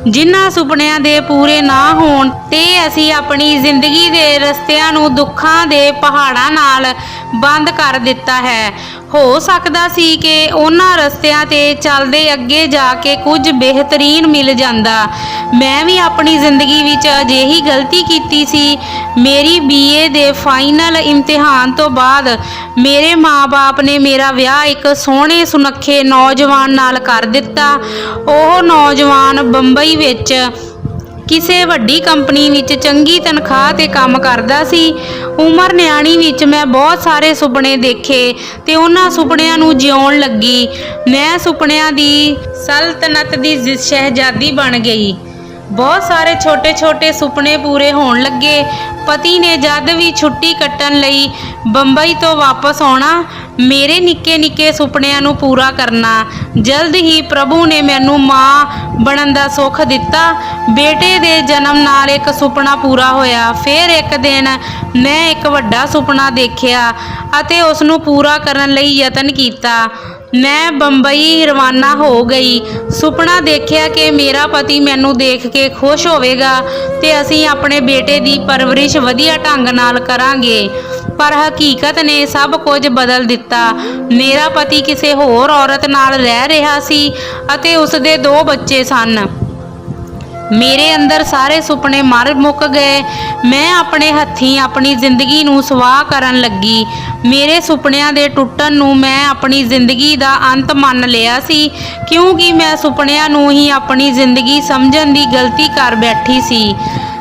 ਜਿਨ੍ਹਾਂ ਸੁਪਨਿਆਂ ਦੇ ਪੂਰੇ ਨਾ ਹੋਣ ਤੇ ਅਸੀਂ ਆਪਣੀ ਜ਼ਿੰਦਗੀ ਦੇ ਰਸਤਿਆਂ ਨੂੰ ਦੁੱਖਾਂ ਦੇ ਪਹਾੜਾਂ ਨਾਲ ਬੰਦ ਕਰ ਦਿੱਤਾ ਹੈ। ਹੋ ਸਕਦਾ ਸੀ ਕਿ ਉਹਨਾਂ ਰਸਤਿਆਂ ਤੇ ਚੱਲਦੇ ਅੱਗੇ ਜਾ ਕੇ ਕੁਝ ਬਿਹਤਰੀਨ ਮਿਲ ਜਾਂਦਾ। ਮੈਂ ਵੀ ਆਪਣੀ ਜ਼ਿੰਦਗੀ ਵਿੱਚ ਅਜਿਹੀ ਗਲਤੀ ਕੀਤੀ ਸੀ। ਮੇਰੀ BA ਦੇ ਫਾਈਨਲ ਇਮਤਿਹਾਨ ਤੋਂ ਬਾਅਦ ਮੇਰੇ ਮਾਂ-ਬਾਪ ਨੇ ਮੇਰਾ ਵਿਆਹ ਇੱਕ ਸੋਹਣੇ ਸੁਨੱਖੇ ਨੌਜਵਾਨ ਨਾਲ ਕਰ ਦਿੱਤਾ। ਉਹ ਨੌਜਵਾਨ ਬੰਬਈ ਵਿੱਚ ਕਿਸੇ ਵੱਡੀ ਕੰਪਨੀ ਵਿੱਚ ਚੰਗੀ ਤਨਖਾਹ ਤੇ ਕੰਮ ਕਰਦਾ ਸੀ। ਉਮਰ ਨਿਆਣੀ ਵਿੱਚ ਮੈਂ ਬਹੁਤ ਸਾਰੇ ਸੁਪਨੇ ਦੇਖੇ ਤੇ ਉਹਨਾਂ ਸੁਪਨਿਆਂ ਨੂੰ ਜਿਉਣ ਲੱਗੀ। ਮੈਂ ਸੁਪਨਿਆਂ ਦੀ ਸਲਤਨਤ ਦੀ ਸ਼ਹਿਜ਼ਾਦੀ ਬਣ ਗਈ। ਬਹੁਤ ਸਾਰੇ ਛੋਟੇ-ਛੋਟੇ ਸੁਪਨੇ ਪੂਰੇ ਹੋਣ ਲੱਗੇ। ਪਤੀ ਨੇ ਜਦ ਵੀ ਛੁੱਟੀ ਕੱਟਣ ਲਈ ਬੰਬਈ ਤੋਂ ਵਾਪਸ ਆਉਣਾ, ਮੇਰੇ ਨਿੱਕੇ-ਨਿੱਕੇ ਸੁਪਨਿਆਂ ਨੂੰ ਪੂਰਾ ਕਰਨਾ। ਜਲਦ ਹੀ ਪ੍ਰਭੂ ਨੇ ਮੈਨੂੰ ਮਾਂ ਬਣਨ ਦਾ ਸੁੱਖ ਦਿੱਤਾ। ਬੇਟੇ ਦੇ ਜਨਮ ਨਾਲ ਇੱਕ ਸੁਪਨਾ ਪੂਰਾ ਹੋਇਆ। ਫਿਰ ਇੱਕ ਦਿਨ ਮੈਂ ਇੱਕ ਵੱਡਾ ਸੁਪਨਾ ਦੇਖਿਆ ਅਤੇ ਉਸ ਨੂੰ ਪੂਰਾ ਕਰਨ ਲਈ ਯਤਨ ਕੀਤਾ। ਮੈਂ ਬੰਬਈ ਰਵਾਨਾ ਹੋ ਗਈ। ਸੁਪਨਾ ਦੇਖਿਆ ਕਿ ਮੇਰਾ ਪਤੀ ਮੈਨੂੰ ਦੇਖ ਕੇ ਖੁਸ਼ ਹੋਵੇਗਾ ਤੇ ਅਸੀਂ ਆਪਣੇ ਬੇਟੇ ਦੀ ਪਰਵਰਿਸ਼ ਵਧੀਆ ਢੰਗ ਨਾਲ ਕਰਾਂਗੇ। ਪਰ ਹਕੀਕਤ ਨੇ ਸਭ ਕੁਝ ਬਦਲ ਦਿੱਤਾ। ਮੇਰਾ ਪਤੀ ਕਿਸੇ ਹੋਰ ਔਰਤ ਨਾਲ ਰਹਿ ਰਿਹਾ ਸੀ ਅਤੇ ਉਸ ਦੇ 2 ਬੱਚੇ ਸਨ। ਮੇਰੇ ਅੰਦਰ ਸਾਰੇ ਸੁਪਨੇ ਮਰ ਮੁੱਕ ਗਏ। ਮੈਂ ਆਪਣੇ ਹੱਥੀਂ ਆਪਣੀ ਜ਼ਿੰਦਗੀ ਨੂੰ ਸਵਾਹ ਕਰਨ ਲੱਗੀ। ਮੇਰੇ ਸੁਪਨਿਆਂ ਦੇ ਟੁੱਟਣ ਨੂੰ ਮੈਂ ਆਪਣੀ ਜ਼ਿੰਦਗੀ ਦਾ ਅੰਤ ਮੰਨ ਲਿਆ ਸੀ, ਕਿਉਂਕਿ ਮੈਂ ਸੁਪਨਿਆਂ ਨੂੰ ਹੀ ਆਪਣੀ ਜ਼ਿੰਦਗੀ ਸਮਝਣ ਦੀ ਗਲਤੀ ਕਰ ਬੈਠੀ ਸੀ।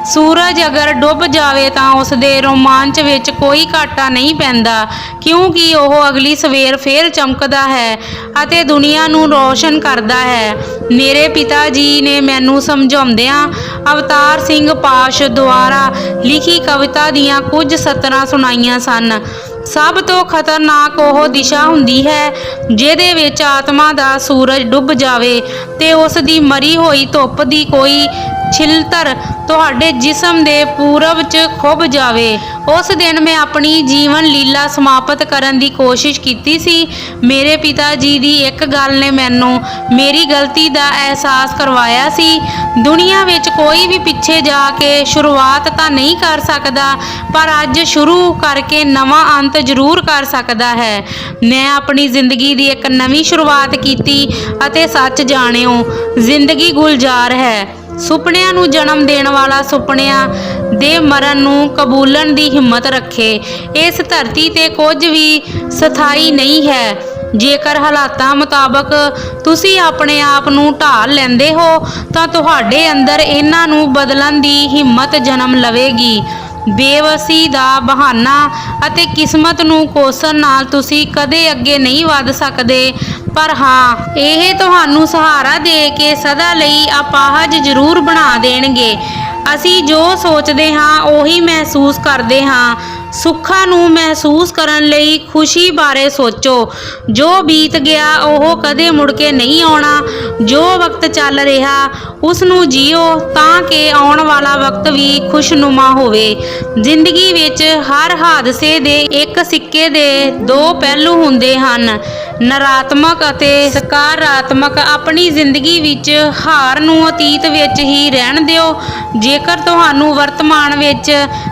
ਸੂਰਜ ਅਗਰ ਡੁੱਬ ਜਾਵੇ ਤਾਂ ਉਸ ਦੇ ਰੋਮਾਂਚ ਵਿੱਚ ਕੋਈ ਘਾਟਾ ਨਹੀਂ ਪੈਂਦਾ, ਕਿਉਂਕਿ ਉਹ ਅਗਲੀ ਸਵੇਰ ਫੇਰ ਚਮਕਦਾ ਹੈ ਅਤੇ ਦੁਨੀਆ ਨੂੰ ਰੋਸ਼ਨ ਕਰਦਾ ਹੈ। ਮੇਰੇ ਪਿਤਾ ਜੀ ਨੇ ਮੈਨੂੰ ਸਮਝਾਉਂਦਿਆਂ ਅਵਤਾਰ ਸਿੰਘ ਪਾਸ਼ ਦੁਆਰਾ ਲਿਖੀ ਕਵਿਤਾ ਦੀਆਂ ਕੁਝ ਸਤਰਾਂ ਸੁਣਾਈਆਂ ਸਨ। ਸਭ ਤੋਂ ਖਤਰਨਾਕ ਉਹ ਦਿਸ਼ਾ ਹੁੰਦੀ ਹੈ ਜਿਹਦੇ ਵਿੱਚ ਆਤਮਾ ਦਾ ਸੂਰਜ ਡੁੱਬ ਜਾਵੇ ਤੇ ਉਸ ਦੀ ਮਰੀ ਹੋਈ ਧੁੱਪ ਦੀ ਕੋਈ ਛਿਲਤਰ ਤੁਹਾਡੇ ਜਿਸਮ ਦੇ ਪੂਰਬ 'ਚ ਖੁੱਭ ਜਾਵੇ। ਉਸ ਦਿਨ ਮੈਂ ਆਪਣੀ ਜੀਵਨ ਲੀਲਾ ਸਮਾਪਤ ਕਰਨ ਦੀ ਕੋਸ਼ਿਸ਼ ਕੀਤੀ ਸੀ। ਮੇਰੇ ਪਿਤਾ ਜੀ ਦੀ ਇੱਕ ਗੱਲ ਨੇ ਮੈਨੂੰ ਮੇਰੀ ਗਲਤੀ ਦਾ ਅਹਿਸਾਸ ਕਰਵਾਇਆ ਸੀ। ਦੁਨੀਆ ਵਿੱਚ ਕੋਈ ਵੀ ਪਿੱਛੇ ਜਾ ਕੇ ਸ਼ੁਰੂਆਤ ਤਾਂ ਨਹੀਂ ਕਰ ਸਕਦਾ, ਪਰ ਅੱਜ ਸ਼ੁਰੂ ਕਰਕੇ ਨਵਾਂ ਅੰਤ ਜ਼ਰੂਰ ਕਰ ਸਕਦਾ ਹੈ। ਮੈਂ ਆਪਣੀ ਜ਼ਿੰਦਗੀ ਦੀ ਇੱਕ ਨਵੀਂ ਸ਼ੁਰੂਆਤ ਕੀਤੀ ਅਤੇ ਸੱਚ ਜਾਣਿਓ, ਜ਼ਿੰਦਗੀ ਗੁਲਜ਼ਾਰ ਹੈ। ਸੁਪਨਿਆਂ ਨੂੰ ਜਨਮ ਦੇਣ ਵਾਲਾ ਸੁਪਨਿਆਂ ਦੇ ਮਰਨ ਨੂੰ ਕਬੂਲਣ ਦੀ ਹਿੰਮਤ ਰੱਖੇ। ਇਸ ਧਰਤੀ ਤੇ ਕੁਝ ਵੀ ਸਥਾਈ ਨਹੀਂ ਹੈ। ਜੇਕਰ ਹਾਲਾਤਾਂ ਮੁਤਾਬਕ ਤੁਸੀਂ ਆਪਣੇ ਆਪ ਨੂੰ ਢਾਲ ਲੈਂਦੇ ਹੋ ਤਾਂ ਤੁਹਾਡੇ ਅੰਦਰ ਇਹਨਾਂ ਨੂੰ ਬਦਲਣ ਦੀ ਹਿੰਮਤ ਜਨਮ ਲਵੇਗੀ। ਬੇਵਸੀ ਦਾ ਬਹਾਨਾ ਅਤੇ ਕਿਸਮਤ ਨੂੰ ਕੋਸਣ ਨਾਲ ਤੁਸੀਂ ਕਦੇ ਅੱਗੇ ਨਹੀਂ ਵਧ ਸਕਦੇ, ਪਰ ਹਾਂ, ਇਹ ਤੁਹਾਨੂੰ ਸਹਾਰਾ ਦੇ ਕੇ ਸਦਾ ਲਈ ਅਪਾਹਜ ਜ਼ਰੂਰ ਬਣਾ ਦੇਣਗੇ। ਅਸੀਂ ਜੋ ਸੋਚਦੇ ਹਾਂ ਉਹੀ ਮਹਿਸੂਸ ਕਰਦੇ ਹਾਂ। ਸੁੱਖਾਂ ਨੂੰ ਮਹਿਸੂਸ ਕਰਨ ਲਈ ਖੁਸ਼ੀ ਬਾਰੇ ਸੋਚੋ। ਜੋ ਬੀਤ ਗਿਆ ਉਹ ਕਦੇ ਮੁੜ ਕੇ ਨਹੀਂ ਆਉਣਾ। ਜੋ ਵਕਤ ਚੱਲ ਰਿਹਾ ਉਸ ਨੂੰ ਜੀਓ ਤਾਂ ਕਿ ਆਉਣ ਵਾਲਾ ਵਕਤ ਵੀ ਖੁਸ਼ਨੁਮਾ ਹੋਵੇ। ਜ਼ਿੰਦਗੀ ਵਿੱਚ ਹਰ ਹਾਦਸੇ ਦੇ ਇੱਕ ਸਿੱਕੇ ਦੇ ਦੋ ਪਹਿਲੂ ਹੁੰਦੇ ਹਨ, ਨਕਾਰਾਤਮਕ ਅਤੇ ਸਕਾਰਾਤਮਕ। ਆਪਣੀ ਜ਼ਿੰਦਗੀ ਵਿੱਚ ਹਾਰ ਨੂੰ ਅਤੀਤ ਵਿੱਚ ਹੀ ਰਹਿਣ ਦਿਓ। ਜੇਕਰ ਤੁਹਾਨੂੰ ਵਰਤਮਾਨ ਵਿੱਚ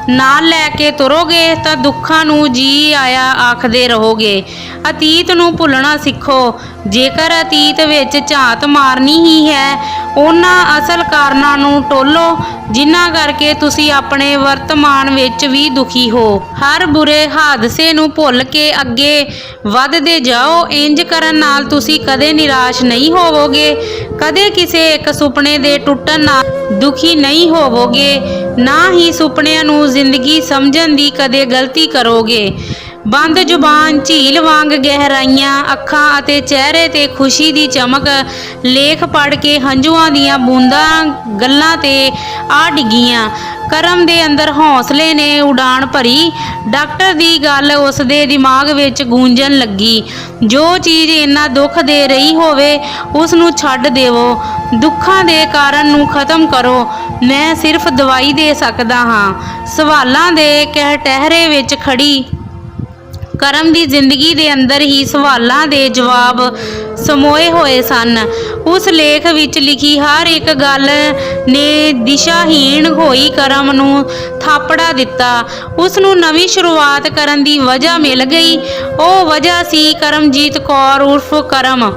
ਨਾਲ ਲੈ ਕੇ ਤੁਰੋਗੇ ਤਾਂ ਦੁੱਖਾਂ ਨੂੰ ਜੀ ਆਇਆ ਆਖਦੇ ਰਹੋਗੇ। ਅਤੀਤ ਨੂੰ ਭੁੱਲਣਾ ਸਿੱਖੋ। ਜੇਕਰ ਅਤੀਤ ਵਿੱਚ ਝਾਤ ਮਾਰਨੀ ਹੀ ਹੈ, ਉਹਨਾਂ ਅਸਲ ਕਾਰਨਾਂ ਨੂੰ ਟੋਲੋ ਜਿਨ੍ਹਾਂ ਕਰਕੇ ਤੁਸੀਂ ਆਪਣੇ ਵਰਤਮਾਨ ਵਿੱਚ ਵੀ ਦੁਖੀ ਹੋ। ਹਰ ਬੁਰੇ ਹਾਦਸੇ ਨੂੰ ਭੁੱਲ ਕੇ ਅੱਗੇ ਵੱਧਦੇ ਜਾਓ। ਇੰਜ ਕਰਨ ਨਾਲ ਤੁਸੀਂ ਕਦੇ ਨਿਰਾਸ਼ ਨਹੀਂ ਹੋਵੋਗੇ, ਕਦੇ ਕਿਸੇ ਇੱਕ ਸੁਪਨੇ ਦੇ ਟੁੱਟਣ ਨਾਲ ਦੁਖੀ ਨਹੀਂ ਹੋਵੋਗੇ, ਨਾ ਹੀ ਸੁਪਨਿਆਂ ਨੂੰ ਜ਼ਿੰਦਗੀ ਸਮਝਣ ਦੀ ਕਦੇ ਗਲਤੀ ਕਰੋਗੇ। ਬੰਦ ਜ਼ੁਬਾਨ ਝੀਲ ਵਾਂਗ ਗਹਿਰਾਈਆਂ ਅੱਖਾਂ ਅਤੇ ਚਿਹਰੇ ਤੇ ਖੁਸ਼ੀ ਦੀ ਚਮਕ। ਲੇਖ ਪੜ੍ਹ ਕੇ ਹੰਝੂਆਂ ਦੀਆਂ ਬੂੰਦਾਂ ਗੱਲਾਂ ਤੇ ਆ ਡਿੱਗੀਆਂ। ਕਰਮ ਦੇ ਅੰਦਰ ਹੌਸਲੇ ਨੇ ਉਡਾਨ ਭਰੀ। ਡਾਕਟਰ ਦੀ ਗੱਲ ਉਸ ਦੇ ਦਿਮਾਗ ਵਿੱਚ ਗੂੰਜਣ ਲੱਗੀ। ਜੋ ਚੀਜ਼ ਇੰਨਾ ਦੁੱਖ ਦੇ ਰਹੀ ਹੋਵੇ ਉਸ ਨੂੰ ਛੱਡ ਦੇਵੋ। ਦੁੱਖਾਂ ਦੇ ਕਾਰਨ ਨੂੰ ਖਤਮ ਕਰੋ। ਮੈਂ ਸਿਰਫ ਦਵਾਈ ਦੇ ਸਕਦਾ ਹਾਂ। ਸਵਾਲਾਂ ਦੇ ਕਟਹਿਰੇ ਵਿੱਚ ਖੜੀ ਕਰਮ ਦੀ ਜ਼ਿੰਦਗੀ ਦੇ ਅੰਦਰ ਹੀ ਸਵਾਲਾਂ ਦੇ ਜਵਾਬ ਸਮੋਏ ਹੋਏ ਸਨ। ਉਸ ਲੇਖ ਵਿੱਚ ਲਿਖੀ ਹਰ ਇੱਕ ਗੱਲ ਨੇ ਦਿਸ਼ਾਹੀਣ ਹੋਈ ਕਰਮ ਨੂੰ ਥਾਪੜਾ ਦਿੱਤਾ। ਉਸ ਨੂੰ ਨਵੀਂ ਸ਼ੁਰੂਆਤ ਕਰਨ ਦੀ ਵਜ੍ਹਾ ਮਿਲ ਗਈ। ਉਹ ਵਜ੍ਹਾ ਸੀ ਕਰਮਜੀਤ ਕੌਰ ਉਰਫ ਕਰਮ।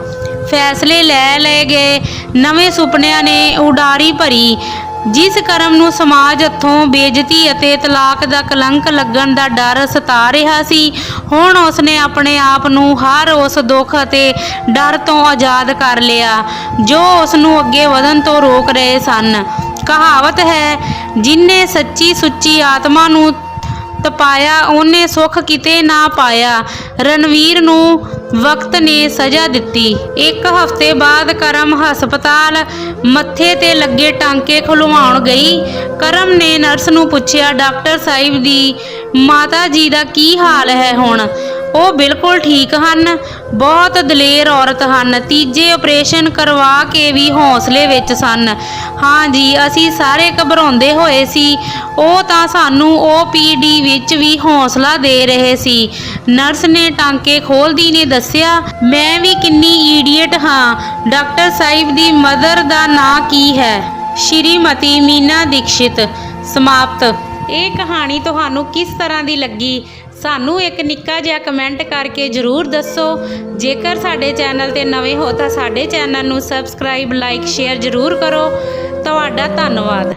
ਫੈਸਲੇ ਲੈ ਲਏ ਗਏ। ਨਵੇਂ ਸੁਪਨਿਆਂ ਨੇ ਉਡਾਰੀ ਭਰੀ। ਜਿਸ ਕਰਮ ਨੂੰ ਸਮਾਜ ਹੱਥੋਂ ਬੇਇੱਜ਼ਤੀ ਅਤੇ ਤਲਾਕ ਦਾ ਕਲੰਕ ਲੱਗਣ ਦਾ ਡਰ ਸਤਾ ਰਿਹਾ ਸੀ, ਹੁਣ ਉਸਨੇ ਆਪਣੇ ਆਪ ਨੂੰ ਹਰ ਉਸ ਦੁੱਖ ਅਤੇ ਡਰ ਤੋਂ ਆਜ਼ਾਦ ਕਰ ਲਿਆ ਜੋ ਉਸ ਨੂੰ ਅੱਗੇ ਵਧਣ ਤੋਂ ਰੋਕ ਰਹੇ ਸਨ। ਕਹਾਵਤ ਹੈ, ਜਿਹਨੇ ਸੱਚੀ ਸੁੱਚੀ ਆਤਮਾ ਨੂੰ ਤਪਾਇਆ ਉਹਨੇ ਸੁੱਖ ਕਿਤੇ ਨਾ ਪਾਇਆ। ਰਣਵੀਰ ਨੂੰ ਵਕਤ ਨੇ ਸਜ਼ਾ ਦਿੱਤੀ। ਇੱਕ ਹਫ਼ਤੇ ਬਾਅਦ ਕਰਮ ਹਸਪਤਾਲ ਮੱਥੇ ਤੇ ਲੱਗੇ ਟਾਂਕੇ ਖੁਲਵਾਉਣ ਗਈ। ਕਰਮ ਨੇ ਨਰਸ ਨੂੰ ਪੁੱਛਿਆ, ਡਾਕਟਰ ਸਾਹਿਬ ਦੀ ਮਾਤਾ ਜੀ ਦਾ ਕੀ ਹਾਲ ਹੈ ਹੁਣ? ਉਹ ਬਿਲਕੁਲ ਠੀਕ ਹਨ, ਬਹੁਤ ਦਲੇਰ ਔਰਤ ਹਨ, ਤੀਜੇ ਆਪਰੇਸ਼ਨ ਕਰਵਾ ਕੇ ਵੀ ਹੌਸਲੇ ਵਿੱਚ ਸਨ। ਹਾਂ ਜੀ, ਅਸੀਂ ਸਾਰੇ ਘਬਰਾਉਂਦੇ ਹੋਏ ਸੀ। ਉਹ ਤਾਂ ਸਾਨੂੰ OPD ਵਿੱਚ ਵੀ ਹੌਸਲਾ ਦੇ ਰਹੇ ਸੀ। ਨਰਸ ਨੇ ਟਾਂਕੇ ਖੋਲ੍ਹਦੀ ਨੇ ਦੱਸਿਆ, ਮੈਂ ਵੀ ਕਿੰਨੀ ਈਡੀਅਟ ਹਾਂ। ਡਾਕਟਰ ਸਾਹਿਬ ਦੀ ਮਦਰ ਦਾ ਨਾਂ ਕੀ ਹੈ? ਸ਼੍ਰੀਮਤੀ ਮੀਨਾ ਦੀਕਸ਼ਿਤ। ਸਮਾਪਤ। ਇਹ ਕਹਾਣੀ ਤੁਹਾਨੂੰ ਕਿਸ ਤਰ੍ਹਾਂ ਦੀ ਲੱਗੀ? ਸਾਨੂੰ ਇੱਕ ਨਿੱਕਾ ਜਿਹਾ ਕਮੈਂਟ ਕਰਕੇ ਜ਼ਰੂਰ ਦੱਸੋ। ਜੇਕਰ ਸਾਡੇ ਚੈਨਲ ਤੇ ਨਵੇਂ ਹੋ ਤਾਂ ਸਾਡੇ ਚੈਨਲ ਨੂੰ ਸਬਸਕ੍ਰਾਈਬ, ਲਾਈਕ, ਸ਼ੇਅਰ ਜ਼ਰੂਰ ਕਰੋ। ਤੁਹਾਡਾ ਧੰਨਵਾਦ।